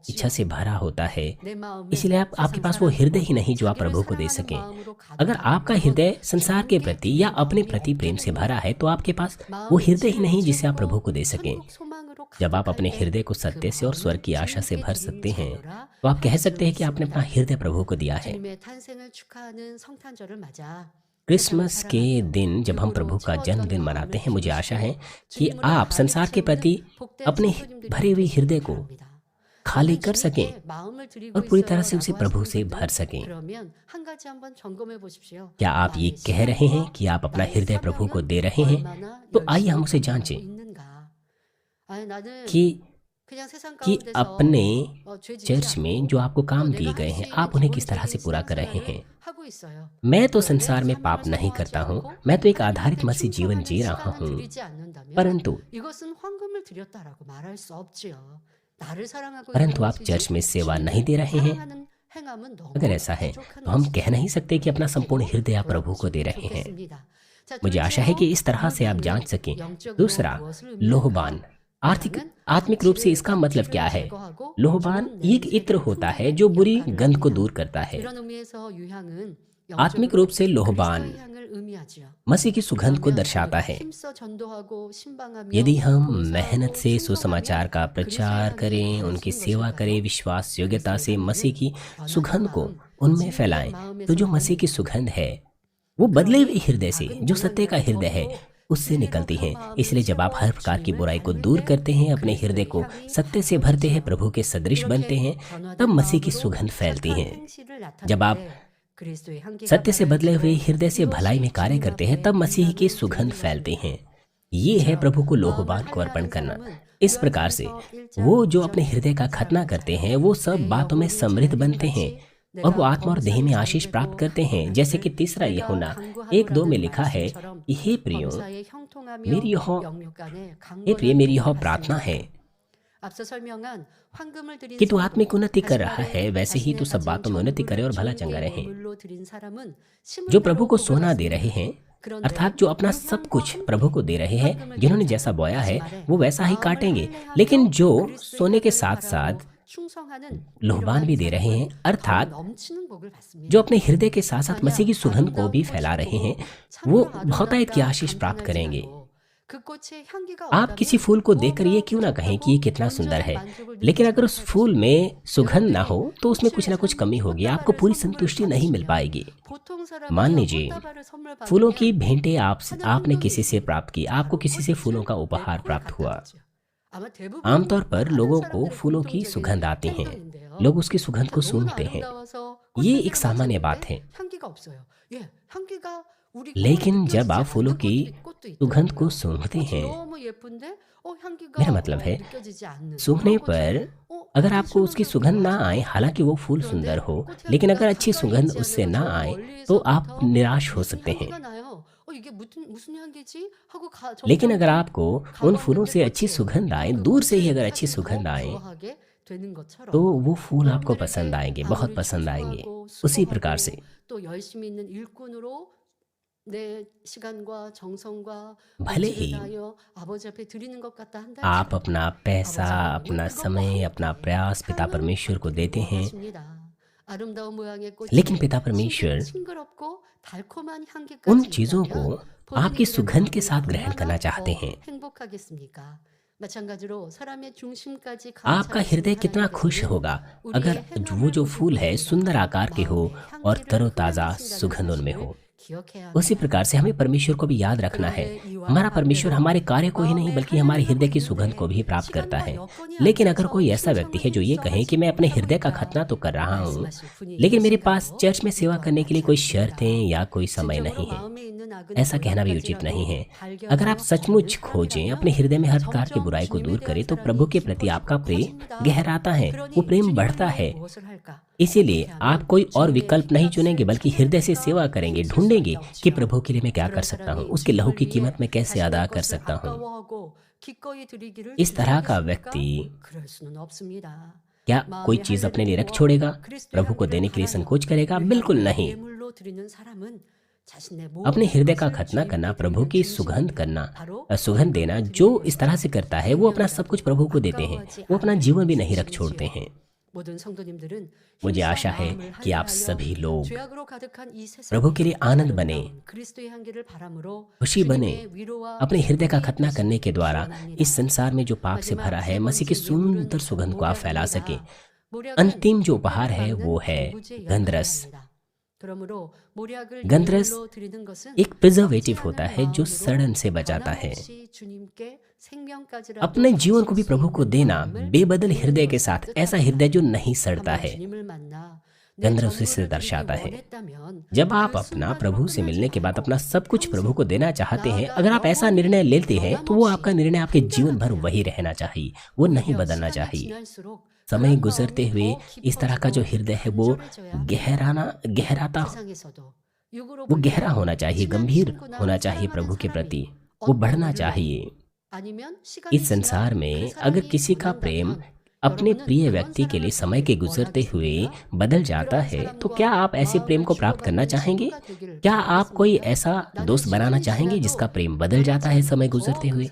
इच्छा से 없지요. भरा होता है, 내 마음에 इसलिए आपके 세상 पास वो हृदय ही 사랑으로 नहीं जो आप 자기를 प्रभु को दे 사랑하는 सकें। 마음으로 अगर आपका 가득하면 हृदय संसार के 주님께 प्रति या 드릴 अपने 마음이 प्रति 없게 प्रेम से भरा 됩니다. है तो आपके पास वो 마음이 हृदय ही 지혜로 नहीं जिसे आप 채우고 प्रभु को दे सकें। 천국 소망으로 जब आप 가득할 अपने 때 हृदय को 그 सत्य से और स्वर्ग 마음을 की आशा से 주님께 भर 드린 सकते हैं, 자녀라 तो आप कह 할 सकते 수 हैं कि आपने अपना 있습니다. हृदय प्रभु को दिया है। 주님의 탄생을 축하하는 성탄절을 맞아 세상을 क्रिसमस के 사랑하며 दिन जब हम 육으로 प्रभु का 채웠던 जन्मदिन मनाते 마음을 हैं, मुझे आशा है 기르시고 कि 주님으로 आप 가득 संसार के 채우는 प्रति 복된 अपने 성도님들이 भरे हुए 되시길 हृदय को 바랍니다. खाली 나는 कर सकें 주님께 마음을 드리고 और पूरी तरह से 있어요 उसे 라고 प्रभु 하시는 से 분들 भर सकें। 그러면 한 가지 한번 점검해 보십시오. क्या आप ये 나의 कह रहे हैं 시간과 कि आप अपना 나의 हृदय प्रभु को 사명은 दे रहे हैं? 얼마나 तो आइए हम 열심히 उसे 감당하고 जांचें 있는가. 아니 나는 कि 그냥 세상 가운데서 अपने 죄 짓지 चर्च में 않고 जो आपको 또 काम 내가 दिए 할 गए 수 हैं, 있는 आप उन्हें किस तरह से 기본적인 पूरा कर रहे 신앙생활을 हैं। 하고 있어요. मैं तो 그런데 संसार में 사명을 पाप नहीं 성공하지 करता हूँ, 않고 मैं तो एक आधारित 하나님께 मसीह जीवन 충성하는 जी रहा 시간을 हूँ, 드리지 않는다면 परंतु 이것은 황금을 드렸다라고 말할 수 없지요. 나를 사랑하고 있는 परंतु आप 것이지 चर्च में सेवा नहीं 주님을 दे रहे हैं। 사랑하는 행함은 너무 अगर ऐसा है 부족한 तो हम 것이죠. कह नहीं सकते कि अपना संपूर्ण 그렇게 हृदय आप प्रभु को दे 돌아보시면 रहे हैं। 좋겠습니다. 자, मुझे आशा है कि इस तरह से आप 둘째로 जांच सकें। 영적으로 दूसरा, 무엇을 लोहबान। 의미할까? आत्मिक रूप से इसका मतलब क्या है? लोहबान एक इत्र होता है जो बुरी गंध को दूर करता है। 이런 의미에서 유향은 आत्मिक रूप से लोहबान 그리스도의 향을 의미하지요. मसीह की सुगंध को 그러면 दर्शाता 우리가 है। 힘써 전도하고 신방하며 यदि हम 봉사하고 मेहनत से 충성하며 सुसमाचार का प्रचार 그리스도의 करें, 향을 उनकी 부어주는 सेवा 것일까요? करें, विश्वास योग्यता से 그리스도의 मसीह की 향은 सुगंध को 변화된 उनमें 마음, फैलाएं, 마음에서 तो जो मसीह की सुगंध है वो बदले हुए हृदय से, 작은 जो सत्य का हृदय है, उससे निकलती है। इसलिए जब आप हर प्रकार की बुराई को दूर करते हैं, अपने हृदय को सत्य से भरते हैं, प्रभु के सदृश बनते हैं, तब मसीह की सुगंध फैलती है। जब आप सत्य से बदले हुए हृदय से भलाई में कार्य करते हैं, तब मसीह की सुगंध फैलती है। ये है प्रभु को लोहबान को अर्पण करना। इस प्रकार से वो जो अपने हृदय का खतना करते हैं, वो सब बातों में समृद्ध बनते हैं और वो आत्मा और देह में आशीष प्राप्त करते हैं। जैसे कि तीसरा यूहन्ना 1:2 में लिखा है, हे प्रियो मेरी यह प्रार्थना है कि तू आत्मिक उन्नति कर रहा है, वैसे ही तू सब बातों में उन्नति करे और भला चंगा रहे। जो प्रभु को सोना दे रहे हैं, अर्थात जो अपना सब कुछ प्रभु को दे रहे हैं, जिन्होंने जैसा बोया है वो वैसा ही काटेंगे। लेकिन जो सोने के साथ साथ लोहबान भी दे रहे हैं, अर्थात 넘치는 복을 받습니다. जो अपने हृदय के साथ साथ मसीह की सुगंध को भी फैला रहे हैं, वो बहुतायत की आशीष प्राप्त करेंगे। 그 꽃에 향기가 आप किसी फूल को देखकर ये क्यों ना कहें कि ये कितना सुंदर है, लेकिन अगर उस फूल में सुगंध ना हो तो उसमें कुछ ना कुछ कमी होगी, आपको पूरी संतुष्टि नहीं मिल पाएगी। मान लीजिए फूलों की भेंटें आपने किसी से प्राप्त की, आपको किसी से फूलों का उपहार प्राप्त हुआ। आमतौर पर लोगों को फूलों की सुगंध आती है, लोग उसकी सुगंध को सूंघते हैं, ये एक सामान्य बात है। लेकिन जब आप फूलों की सुगंध को सूंघते हैं, मेरा मतलब है सूंघने पर अगर आपको उसकी सुगंध ना आए, हालांकि वो फूल सुंदर हो, लेकिन अगर अच्छी सुगंध उससे ना आए तो आप निराश हो सकते हैं। लेकिन अगर आपको उन फूलों से अच्छी सुगंध आए, दूर से ही अगर अच्छी सुगंध आए, तो वो फूल आपको पसंद आएंगे, बहुत पसंद आएंगे। उसी प्रकार से भले ही आप अपना पैसा, अपना समय, अपना प्रयास पिता परमेश्वर को देते हैं, लेकिन पिता परमेश्वर उन चीजों को आपकी सुगंध के साथ ग्रहण करना चाहते हैं। आपका हृदय कितना खुश होगा अगर वो जो फूल है सुंदर आकार के हो और तरोताजा सुगंध उनमें हो। उसी प्रकार से हमें परमेश्वर को भी याद रखना है। हमारा परमेश्वर हमारे कार्य को ही नहीं बल्कि हमारे हृदय की सुगंध को भी प्राप्त करता है। लेकिन अगर कोई ऐसा व्यक्ति है जो ये कहे कि मैं अपने हृदय का खतना तो कर रहा हूँ, लेकिन मेरे पास चर्च में सेवा करने के लिए कोई शर्तें या कोई समय नहीं है, ऐसा कहना भी उचित नहीं है। अगर आप सचमुच खोजें, अपने हृदय में हर प्रकार की बुराई को दूर करें, तो प्रभु के प्रति आपका प्रेम गहराता है, वो प्रेम बढ़ता है। इसीलिए आप कोई और विकल्प नहीं चुनेंगे बल्कि हृदय से सेवा करेंगे, ढूंढेंगे कि प्रभु के लिए मैं क्या कर सकता हूँ, उसके लहू की कीमत मैं कैसे अदा कर सकता हूँ। इस तरह का व्यक्ति क्या कोई चीज अपने लिए रख छोड़ेगा, प्रभु को देने के लिए संकोच करेगा? बिल्कुल नहीं। अपने हृदय का खतना करना, प्रभु की सुगंध करना, सुगंध देना, जो इस तरह से करता है वो अपना सब कुछ प्रभु को देते हैं, वो अपना जीवन भी नहीं रख छोड़ते हैं। मुझे आशा है कि आप सभी लोग प्रभु के लिए आनंद बने, खुशी बने, अपने हृदय का खतना करने के द्वारा इस संसार में जो पाप से भरा है मसीह की सुंदर सुगंध को आप फैला सके। अंतिम जो उपहार है वो है गंधरस। गंधरस एक प्रिजर्वेटिव होता है जो सड़न से बचाता है। अपने जीवन को भी प्रभु को देना बेबदल हृदय के साथ, ऐसा हृदय जो नहीं सड़ता है, गंधरस से दर्शाता है। जब आप अपना प्रभु से मिलने के बाद अपना सब कुछ प्रभु को देना चाहते हैं, अगर आप ऐसा निर्णय लेते हैं तो वो आपका निर्णय आपके जीवन भर वही रहना चाहिए, वो नहीं बदलना चाहिए। समय गुजरते हुए इस तरह का जो हृदय है वो गहराता, वो गहरा होना चाहिए, गंभीर होना चाहिए प्रभु के प्रति, वो बढ़ना चाहिए। इस संसार में अगर किसी का प्रेम अपने प्रिय व्यक्ति के लिए समय के गुजरते हुए बदल जाता है, तो क्या आप ऐसे प्रेम को प्राप्त करना चाहेंगे? क्या आप कोई ऐसा दोस्त बनाना चाहेंगे जिसका प्रेम बदल जाता है समय गुजरते हुए?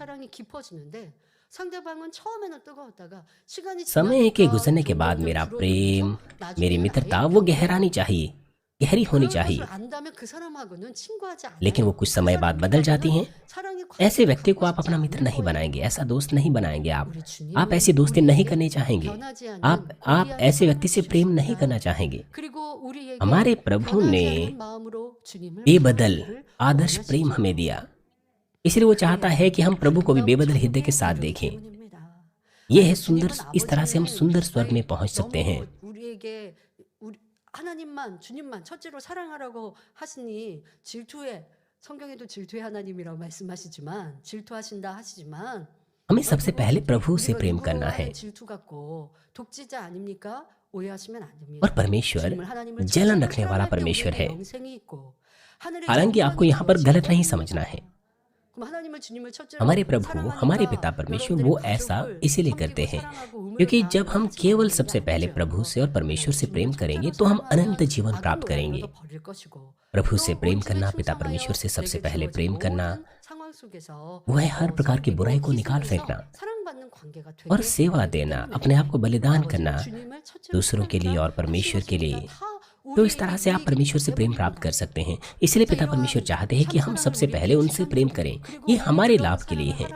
समय के गुजरने के बाद मेरा प्रेम, मेरी मित्रता वो गहरी होनी चाहिए, लेकिन वो कुछ समय बाद बदल जाती हैं। ऐसे व्यक्ति को आप अपना मित्र नहीं बनाएंगे, ऐसा दोस्त नहीं बनाएंगे। आप ऐसी दोस्ती नहीं करनी चाहेंगे, आप ऐसे व्यक्ति से प्रेम नहीं करना चाहेंगे। हमारे प्रभु ने बेबदल आदर्श प्रेम हमें दिया, इसलिए वो चाहता है कि हम प्रभु को भी बेबदल हृदय के साथ देखें। ये है सुंदर, इस तरह से हम सुंदर स्वर्ग में पहुंच सकते हैं। 하나님만 주님만 첫째로 사랑하라고 하시니 성경에도 질투의 하나님이라고 말씀하시지만 질투하신다 하시지만 हमें सबसे पहले प्रभु से प्रेम करना है। 질투 같고 독지자 아닙니까? 오해하시면 안 됩니다। और परमेश्वर जलन रखने वाला परमेश्वर है। हालांकि आपको यहाँ पर गलत नहीं समझना है। हमारे प्रभु, हमारे पिता परमेश्वर वो ऐसा इसीलिए करते हैं क्योंकि जब हम केवल सबसे पहले प्रभु से और परमेश्वर से प्रेम करेंगे तो हम अनंत जीवन प्राप्त करेंगे। प्रभु से प्रेम करना, पिता परमेश्वर से सबसे पहले प्रेम करना, वो है हर प्रकार की बुराई को निकाल फेंकना। और सेवा देना, अपने आप को बलिदान करना दूसरों के लिए और परमेश्वर के लिए। तो इस तरह से आप परमेश्वर से प्रेम प्राप्त कर सकते हैं। इसलिए पिता परमेश्वर चाहते हैं कि हम सबसे पहले उनसे प्रेम करें। ये हमारे लाभ के लिए है।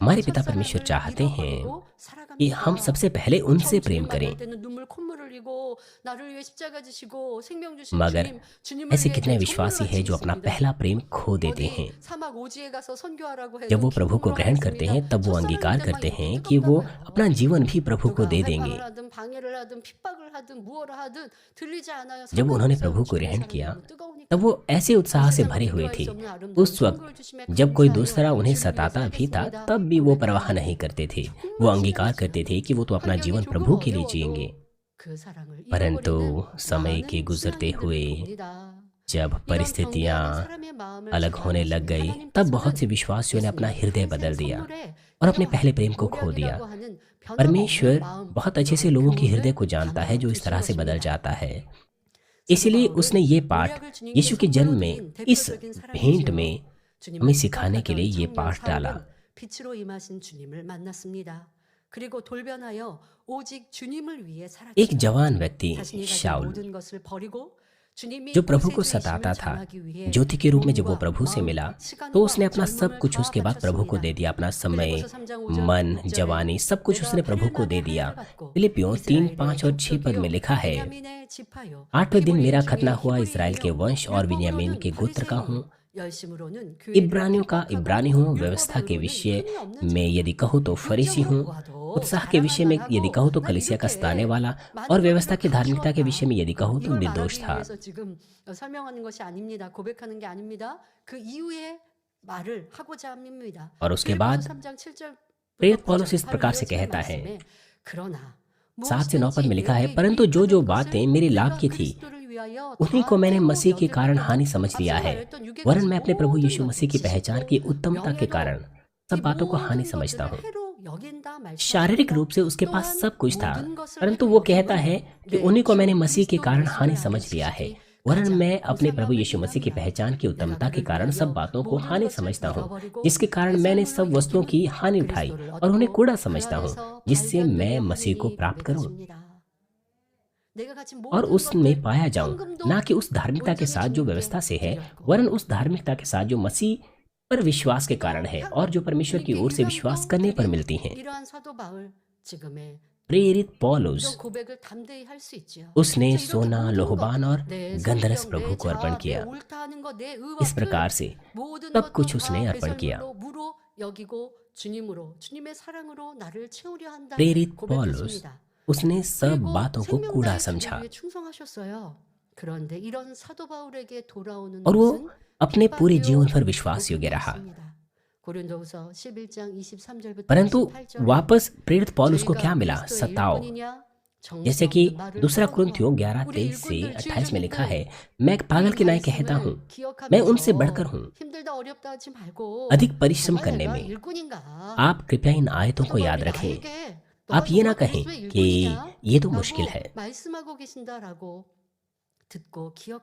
हमारे पिता परमेश्वर चाहते हैं कि हम सबसे पहले उनसे प्रेम करें। मगर ऐसे कितने विश्वासी हैं जो अपना पहला प्रेम खो देते हैं। जब वो प्रभु को ग्रहण करते हैं तब वो अंगीकार करते हैं कि वो अपना जीवन भी प्रभु को दे देंगे। जब उन्होंने प्रभु को ग्रहण किया तब वो ऐसे उत्साह से भरे हुए थे। उस वक्त जब कोई दूसरा उन्हें सताता भी था तब भी वो परवाह नहीं करते थे। वो अंगीकार करते थे कि वो तो अपना जीवन प्रभु के लिए जिएंगे। परंतु समय के गुजरते हुए जब परिस्थितियां अलग होने लग गई तब बहुत से विश्वासियों ने अपना हृदय बदल दिया और अपने पहले प्रेम को खो दिया। परमेश्वर बहुत अच्छे से लोगों के हृदय को जानता है जो इस तरह से बदल जाता है। इसलिए उसने ये पाठ यीशु के जन्म में इस भेंट में हमें सिखाने के लिए ये पाठ डाला। एक जवान व्यक्ति शाऊल जो प्रभु को सताता था, ज्योति के रूप में जब वो प्रभु से मिला तो उसने अपना सब कुछ उसके बाद प्रभु को दे दिया। अपना समय, मन, जवानी, सब कुछ उसने प्रभु को दे दिया। फिलिपियों 3, 5 और 6 पद में लिखा है, 8वें दिन मेरा खतना हुआ, इस्राएल के वंश और बिन्यामीन के गोत्र का हूँ, इब्रानियों का इब्रानी हूँ, व्यवस्था के विषय में यदि कहूँ तो फरीसी हूँ, उत्साह के विषय में यदि कहूँ तो कलीसिया का सताने वाला, और व्यवस्था की धार्मिकता के विषय में यदि कहूँ तो निर्दोष था। और उसके बाद प्रेरित पौलुस इस प्रकार से कहता है, 7 से 9 पद में लिखा है, परंतु जो जो बातें मेरे लाभ की थी उन्हीं को मैंने मसीह के कारण हानि समझ लिया है, वरन मैं अपने प्रभु यीशु मसीह की पहचान की उत्तमता के कारण सब बातों को हानि समझता हूँ। शारीरिक रूप से उसके पास सब कुछ था, परंतु वो कहता है कि उन्हीं को मैंने मसीह के कारण हानि समझ लिया है, वरन मैं अपने प्रभु यीशु मसीह की पहचान की उत्तमता के कारण सब बातों को हानि समझता हूँ, जिसके कारण मैंने सब वस्तुओं की हानि उठाई और उन्हें कूड़ा समझता हूँ, जिससे मैं मसीह को प्राप्त करूँ और उसमें पाया जाऊं, ना कि उस धार्मिकता के साथ जो व्यवस्था से है, वरन उस धार्मिकता के साथ जो मसीह पर विश्वास के कारण है और जो परमेश्वर की ओर से विश्वास करने पर मिलती हैं। प्रेरित पौलुस उसने सोना, लोहबान और गंधरस प्रभु को अर्पण किया। इस प्रकार से सब कुछ उसने अर्पण किया। प्रेरित पौलुस उसने सब बातों को कूड़ा समझा और वो अपने पूरे जीवन पर विश्वास योग्य रहा। परंतु वापस प्रेरित पौलुस को क्या मिला? सताव। जैसे कि दूसरा कुरिन्थियों 11:23 से 28 में लिखा है, मैं एक पागल की नाई कहता हूँ, मैं उनसे बढ़कर हूँ अधिक परिश्रम करने में। आप कृपया इन आयतों को याद रखें। आप ये ना कहें कि ये तो मुश्किल है।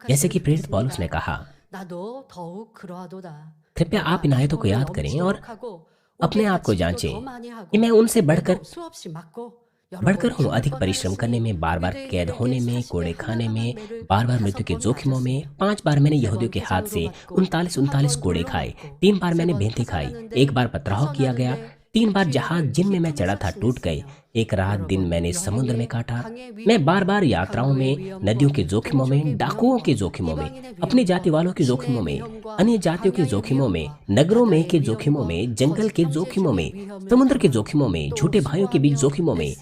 जैसे कि प्रेरित पौलुस ने कहा, कृपया आप इन आयतों को याद करें और अपने आप को जांचें कि मैं उनसे बढ़कर हूँ अधिक परिश्रम करने में, बार बार कैद होने में, कोड़े खाने में, बार बार मृत्यु के जोखिमों में। 5 बार मैंने यहूदियों के हाथ से 39 कोड़े खाए, 3 बार मैंने भेंतें खाई, 1 बार पथराव किया गया, 3 बार जहाज जिनमें मैं चढ़ा था टूट गए, 1 रात दिन मैंने समुद्र में काटा। मैं बार बार यात्राओं में, नदियों के जोखिमों में, डाकुओं के जोखिमों में, अपनी जाति वालों के जोखिमों में, अन्य जातियों के जोखिमों में, नगरों में के जोखिमों में, जंगल के जोखिमों में, समुद्र के जोखिमों में, झूठे भाइयों के बीच जोखिमों में,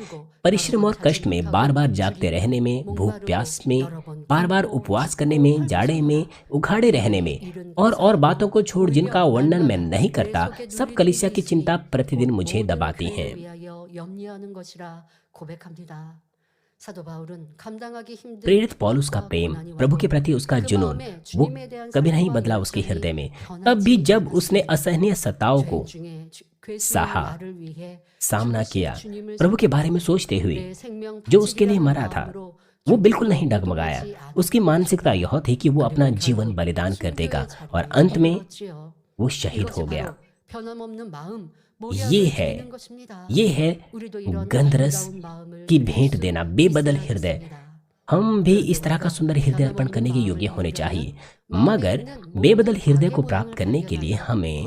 परिश्रम और कष्ट में, बार बार जागते रहने में, भूख प्यास में, बार बार उपवास करने में, जाड़े में, उघाड़े रहने में, और बातों को छोड़ जिनका वर्णन मैं नहीं करता, सब कलीसिया की चिंता प्रतिदिन मुझे दबाती है। प्रेरित पौलुस का प्रेम, प्रभु के प्रति उसका जुनून, वो कभी नहीं बदला उसके हृदय में। तब भी जब उसने असहनीय सताव को सहा, सामना किया, प्रभु के बारे में सोचते हुए जो उसके लिए मरा था, वो बिल्कुल नहीं डगमगाया। उसकी मानसिकता यह थी कि वो अपना जीवन बलिदान कर देगा और अंत में वो शहीद हो गया। 변함없는 마음, ये है 드리는 것입니다. ये है 우리도 이런 गंधरस 아름다운 마음을 की 드릴 भेंट 수 देना, बेबदल 있어야 हृदय। 하겠습니다. हम भी इस तरह का सुंदर हृदय अर्पण करने के योग्य होने चाहिए, मगर बेबदल हृदय को प्राप्त करने के लिए हमें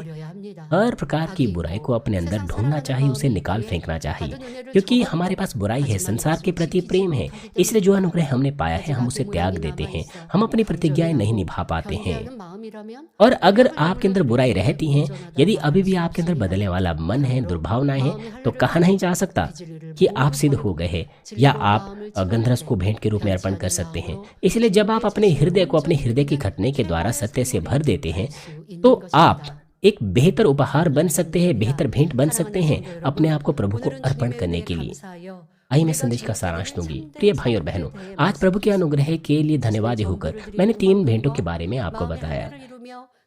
हर प्रकार की बुराई को अपने अंदर ढूंढना चाहिए, उसे निकाल फेंकना चाहिए, क्योंकि हमारे पास बुराई है, संसार के प्रति प्रेम है। इसलिए जो अनुग्रह हमने पाया है हम उसे त्याग देते हैं, हम अपनी प्रतिज्ञाएं नहीं निभा पाते हैं। और अगर आपके अंदर बुराई रहती है, यदि अभी भी आपके अंदर बदलने वाला मन है, दुर्भावनाएं हैं, तो कहा नहीं जा सकता कि आप सिद्ध हो गए हैं या आप गंधरस को भेंट के रूप में अर्पण कर सकते हैं। इसलिए जब आप अपने हृदय को अपने हृदय के खटने के द्वारा सत्य से भर देते हैं, तो आप एक बेहतर उपहार बन सकते हैं, बेहतर भेंट बन सकते हैं अपने आप को प्रभु को अर्पण करने के लिए। आइए मैं संदेश का सारांश दूंगी। प्रिय भाई और बहनों, आज प्रभु के अनुग्रह के लिए धन्यवाद होकर मैंने 3 भेंटों के बारे में आपको बताया।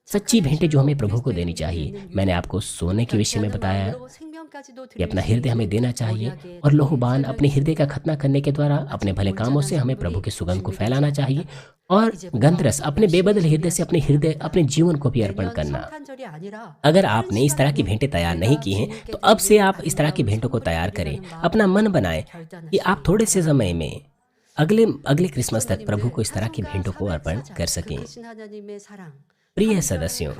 सच्ची भेंटें जो हमें प्रभु को देनी चाहिए। मैंने आपको सोने के विषय में बताया कि अपना हृदय हमें देना चाहिए, और लोहबान अपने हृदय का खतना करने के द्वारा अपने भले कामों से हमें प्रभु के सुगंध को फैलाना चाहिए, और गंधरस अपने बेबदल हृदय से अपने हृदय, अपने जीवन को भी अर्पण करना। अगर आपने इस तरह की भेंटें तैयार नहीं की हैं, तो अब से आप इस तरह की भेंटों को तैयार करें। अपना मन बनाएं कि आप थोड़े से समय में अगले क्रिसमस तक प्रभु को इस तरह की भेंटों को अर्पण कर सकें। प्रिय सदस्यों,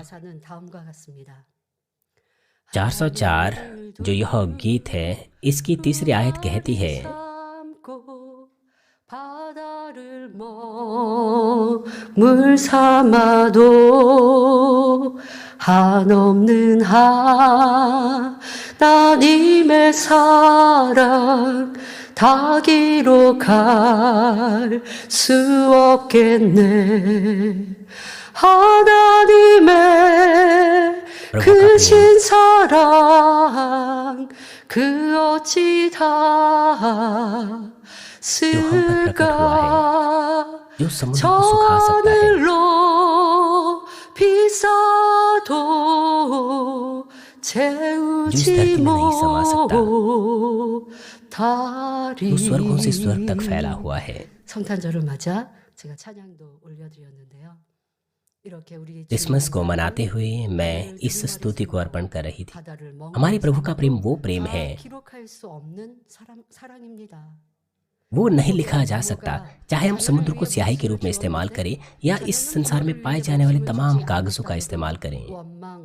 404 जो यह गीत है, इसकी तीसरी आयत कहती है, 바다를 물 삼아도 한없는 하나님의 사랑 다 기록할 수 없겠네. 하나님의 크신 사랑 그 어찌 다 쓸까. जो समुद्र को सुखा सकता है, 비싸도 जो इस धरती में नहीं समा सकता, 다리. वो स्वर्गों से स्वर्ग तक फैला हुआ है। 성탄절을 맞아 제가 찬양도 올려드렸는데요. क्रिसमस को मनाते हुए मैं इस स्तुति को अर्पण कर रही थी। हमारे प्रभु का प्रेम वो प्रेम है, वो नहीं लिखा जा सकता, चाहे हम समुद्र को स्याही के रूप में इस्तेमाल करें या इस संसार में पाए जाने वाले तमाम कागजों का इस्तेमाल करें।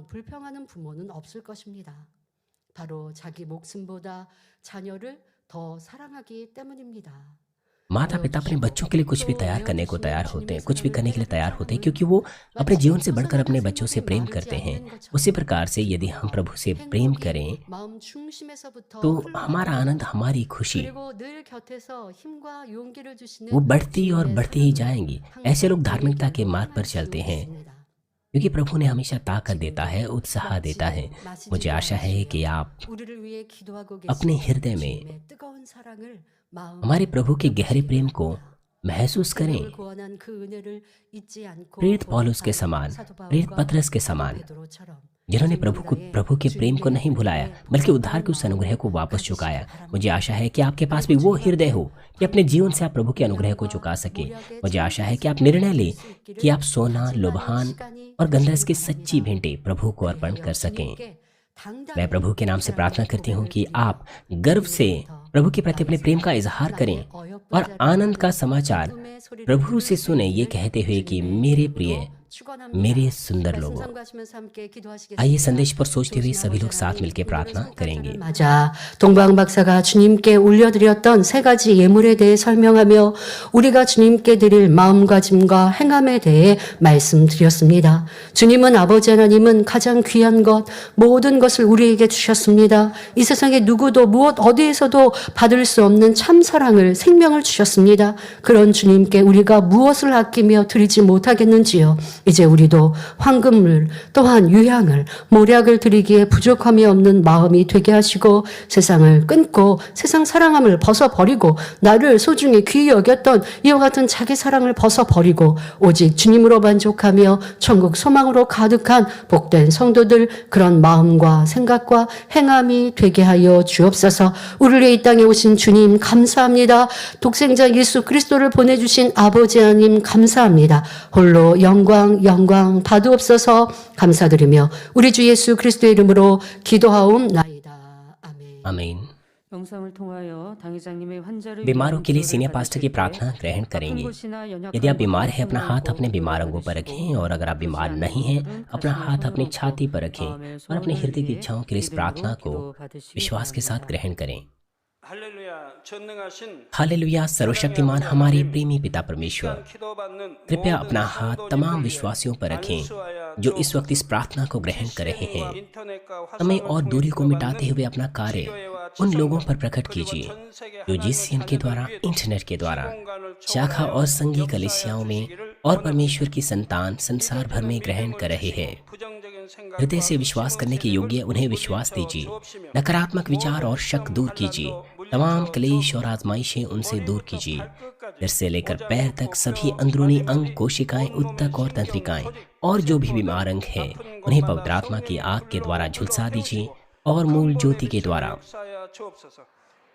불평하는 부모는 없을 것입니다. 바로 자기 목숨보다 자녀를 더 사랑하기 때문입니다. माता पिता अपने बच्चों के लिए कुछ भी तैयार करने को तैयार होते हैं, कुछ भी करने के लिए तैयार होते हैं, क्योंकि वो अपने जीवन से बढ़कर अपने बच्चों से प्रेम करते हैं। उसी प्रकार से यदि हम प्रभु से प्रेम करें तो हमारा आनंद, हमारी खुशी वो बढ़ती और बढ़ती ही जाएंगी। ऐसे लोग धार्मिकता के मार्ग पर चलते हैं, क्योंकि प्रभु ने हमेशा ताकत देता है, उत्साह देता है। मुझे आशा है कि आप अपने हृदय में हमारे प्रभु के गहरे प्रेम को महसूस करें। प्रेरित पौलुस के समान, प्रेरित पतरस के समान, जिन्होंने प्रभु के प्रेम को नहीं भुलाया बल्कि उद्धार के उस अनुग्रह को वापस चुकाया। मुझे आशा है कि आपके पास भी वो हृदय हो कि अपने जीवन से आप प्रभु के अनुग्रह को चुका सके। मुझे आशा है कि आप निर्णय लें कि आप सोना, लोभान और गंधरस की सच्ची भेंटें प्रभु को अर्पण कर सकें। मैं प्रभु के नाम से प्रार्थना करती हूँ कि आप गर्व से प्रभु के प्रति अपने प्रेम का इजहार करें और आनंद का समाचार प्रभु से सुने, ये कहते हुए कि मेरे प्रिय, मेरे सुंदर लोगों। आइए संदेश पर सोचते हुए सभी लोग साथ मिलकर प्रार्थना करेंगे। 맞아. 동방 박사가 주님께 올려드렸던 3가지 예물에 대해 설명하며 우리가 주님께 드릴 마음가짐과 행함에 대해 말씀드렸습니다. 주님은 아버지 하나님은 가장 귀한 것, 모든 것을 우리에게 주셨습니다. 이 세상에 누구도 무엇 어디에서도 받을 수 없는 참 사랑을, 생명을 주셨습니다. 그런 주님께 우리가 무엇을 아끼며 드리지 못하겠는지요. 이제 우리도 황금을, 또한 유향을, 모략을 드리기에 부족함이 없는 마음이 되게 하시고 세상을 끊고 세상 사랑함을 벗어버리고 나를 소중히 귀히 여겼던 이와 같은 자기 사랑을 벗어버리고 오직 주님으로 만족하며 천국 소망으로 가득한 복된 성도들, 그런 마음과 생각과 행함이 되게 하여 주옵소서. 우리를 위해 이 땅에 오신 주님 감사합니다. 독생자 예수 그리스도를 보내주신 아버지 하나님 감사합니다. 홀로 영광 찬양, 영광 받으옵소서. 감사드리며 우리 주 예수 그리스도의 이름으로 기도하옵나이다. 아멘. आमीन। 영상을 통하여 당회장님의 환자를 बीमारों 위한 के लिए 기도를 सीनियर पास्टर की 받으실 때 प्रार्थना ग्रहण करेंगे। 아픈 곳이나 연약한 यदि आप बीमार 곳을 हैं अपना हाथ 손으로 अपने बीमारों 기도해 पर रखें, 주시고, और अगर आप बीमार 그렇지 नहीं 않은 हैं 분들은 अपना 가슴에 हाथ 손을 अपनी 얹고 छाती पर रखें 마음의 और अपने 소원을 हृदय की 위해 इच्छाओं के लिए इस 믿음으로 प्रार्थना को 기도받으시기 विश्वास के साथ 바랍니다. ग्रहण करें। 할렐루야, 전능하신 हालेलुया, सर्वशक्तिमान हमारे प्रेमी पिता परमेश्वर, 기도받는 कृपया 모든 अपना हाथ तमाम 성도님들 विश्वासियों पर रखें 안수하여 जो इस वक्त इस प्रार्थना को ग्रहण कर रहे हैं। 인터넷과 समय 화상을 और 통해 दूरी को 기도받는 मिटाते हुए अपना कार्य 기도회와 उन 지성과 लोगों पर प्रकट 그리고 कीजिए 전 세계 जो 하나님의 जीसीएन के द्वारा, 자녀들 위해 इंटरनेट के द्वारा, 시공간을 शाखा और संघी 초월하여 कलिसियाओं में 역사하여 और 주시기를 परमेश्वर की संतान संसार भर में ग्रहण कर रहे हैं। हृदय से विश्वास करने के योग्य उन्हें विश्वास दीजिए। नकारात्मक विचार और शक दूर कीजिए। तमाम क्लेश और आजमाइशें उनसे दूर कीजिए। सिर से लेकर पैर तक सभी अंदरूनी अंग, कोशिकाएं, उत्तक और तंत्रिकाएं और जो भी बीमार अंग है उन्हें पवित्र आत्मा की आग के द्वारा झुलसा दीजिए और मूल ज्योति के द्वारा।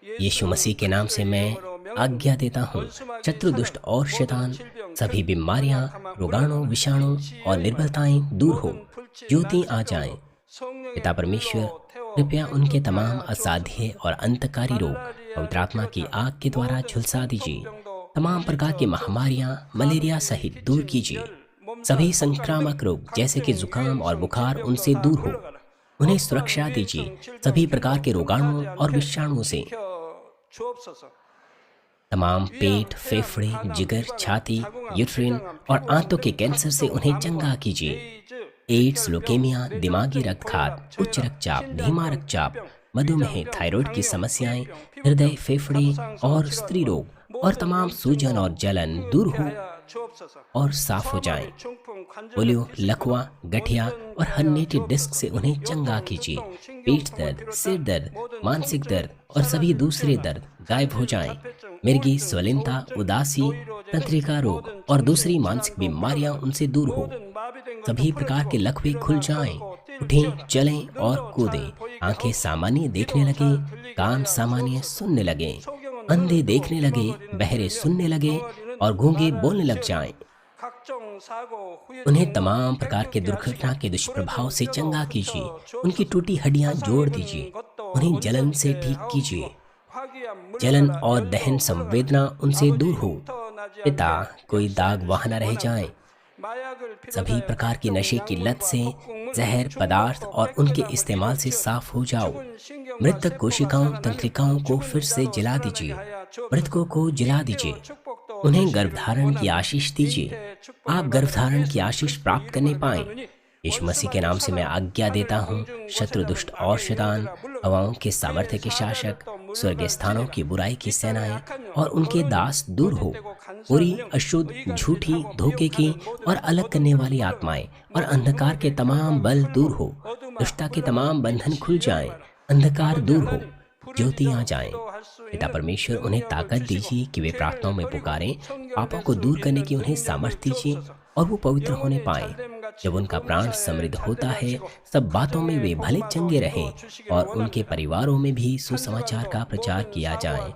यीशु मसीह के नाम से मैं आज्ञा देता हूँ, शत्रु, दुष्ट और शैतान, सभी बीमारियां, रोगाणु, विषाणु और निर्बलताएं दूर हो, ज्योति आ जाएं। पिता परमेश्वर, कृपया उनके तमाम असाध्य और अंतकारी रोग पवित्र आत्मा की आग के द्वारा झुलसा दीजिए। तमाम प्रकार की महामारियां, मलेरिया सहित दूर कीजिए। सभी संक्रामक रोग जैसे कि जुकाम और बुखार उनसे दूर हो, उन्हें सुरक्षा दीजिए। सभी प्रकार के रोगाणुओं और विषाणुओं से, तमाम पेट, फेफड़े, जिगर, छाती, यूट्रिन और आंतों के कैंसर से उन्हें चंगा कीजिए। एड्स, लुकेमिया, दिमागी रक्तघात, उच्च रक्तचाप, धीमा रक्तचाप, मधुमेह, थायराइड की समस्याएं, हृदय, फेफड़े और स्त्री रोग और तमाम सूजन और जलन दूर हो और साफ हो जाएं। पोलियो, लकवा, गठिया और हर्निएटेड डिस्क से उन्हें चंगा कीजिए। पेट दर्द, सिर दर्द, मानसिक दर्द और सभी दूसरे दर्द गायब हो जाएं। मिर्गी, स्वलिनता, उदासी, तंत्रिका रोग और दूसरी मानसिक बीमारियां उनसे दूर हो। सभी प्रकार के लकवे खुल जाएं। उठें, चलें और कूदें। आंखें सामान्य देखने लगे, कान सामान्य सुनने लगे, अंधे देखने लगे, बहरे सुनने लगे और गूंगे बोलने लग जाएं। उन्हें तमाम प्रकार के दुर्घटना के दुष्प्रभाव से चंगा कीजिए। उनकी टूटी हड्डियां जोड़ दीजिए। उन्हें जलन से ठीक कीजिए। जलन और दहन संवेदना उनसे दूर हो। पिता, कोई दाग वहां न रह जाए। सभी प्रकार की नशे की लत से, जहर पदार्थ और उनके इस्तेमाल से साफ हो जाओ। मृतक कोशिकाओं, तंत्रिकाओं को फिर से जला दीजिए। मृतकों को जला दीजिए। उन्हें गर्भधारण की आशीष दीजिए। आप गर्भधारण की आशीष प्राप्त करने पाएं। यीशु मसीह के नाम से मैं आज्ञा देता हूँ, शत्रु, दुष्ट और शैतान, हवाओं के सामर्थ्य के शासक, स्वर्गीय स्थानों की बुराई की सेनाएं और उनके दास दूर हो। पूरी, अशुद्ध, झूठी, धोखे की और अलग करने वाली आत्माएं और अंधकार के तमाम बल दूर हो। दुष्टता के तमाम बंधन खुल जाएं। अंधकार दूर हो, ज्योति आ जाएं। पिता परमेश्वर, उन्हें ताकत दीजिए कि वे प्रार्थनाओं में पुकारें। पापों को दूर करने की उन्हें सामर्थ्य दीजिए और वो पवित्र होने पाएं। जब उनका प्राण समृद्ध होता है, सब बातों में वे भले चंगे रहें और उनके परिवारों में भी सुसमाचार का प्रचार किया जाए।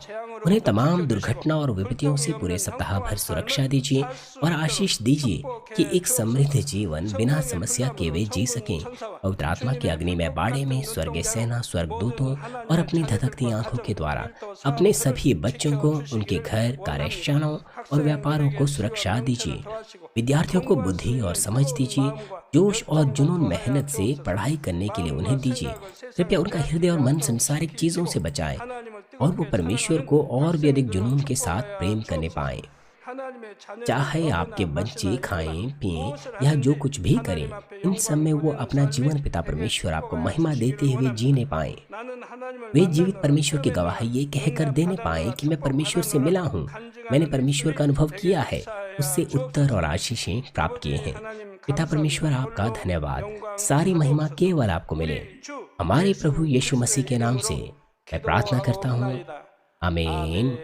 उन्हें तमाम दुर्घटना और विपत्तियों से पूरे सप्ताह भर सुरक्षा दीजिए और आशीष दीजिए कि एक समृद्ध जीवन बिना समस्या के वे जी सकें। पवित्र आत्मा के अग्नि में बाड़े में स्वर्गीय सेना, स्वर्गदूतों और अपनी धधकती आंखों के द्वारा अपने सभी बच्चों को, उनके घर, कार्यशालाओं और व्यापारों को सुरक्षा दीजिए। विद्यार्थियों को बुद्धि और समझ दीजिए। जोश और जुनून, मेहनत से पढ़ाई करने के लिए उन्हें दीजिए। कृपया उनका हृदय और मन संसारिक चीजों से बचाएं और वो परमेश्वर को और भी अधिक जुनून के साथ प्रेम करने पाएं। चाहे आपके बच्चे खाएं, पिएं या जो कुछ भी करें, इन सब में वो अपना जीवन पिता परमेश्वर आपको महिमा देते हुए जीने पाएं। वे जीवित परमेश्वर की गवाही ये कहकर देने पाएं कि मैं परमेश्वर से मिला हूँ, मैंने परमेश्वर का अनुभव किया है, उससे उत्तर और आशीषें प्राप्त किए हैं। पिता परमेश्वर, आपका धन्यवाद। सारी महिमा केवल आपको मिले। हमारे प्रभु यीशु मसीह के नाम से मैं प्रार्थना करता हूँ, आमीन।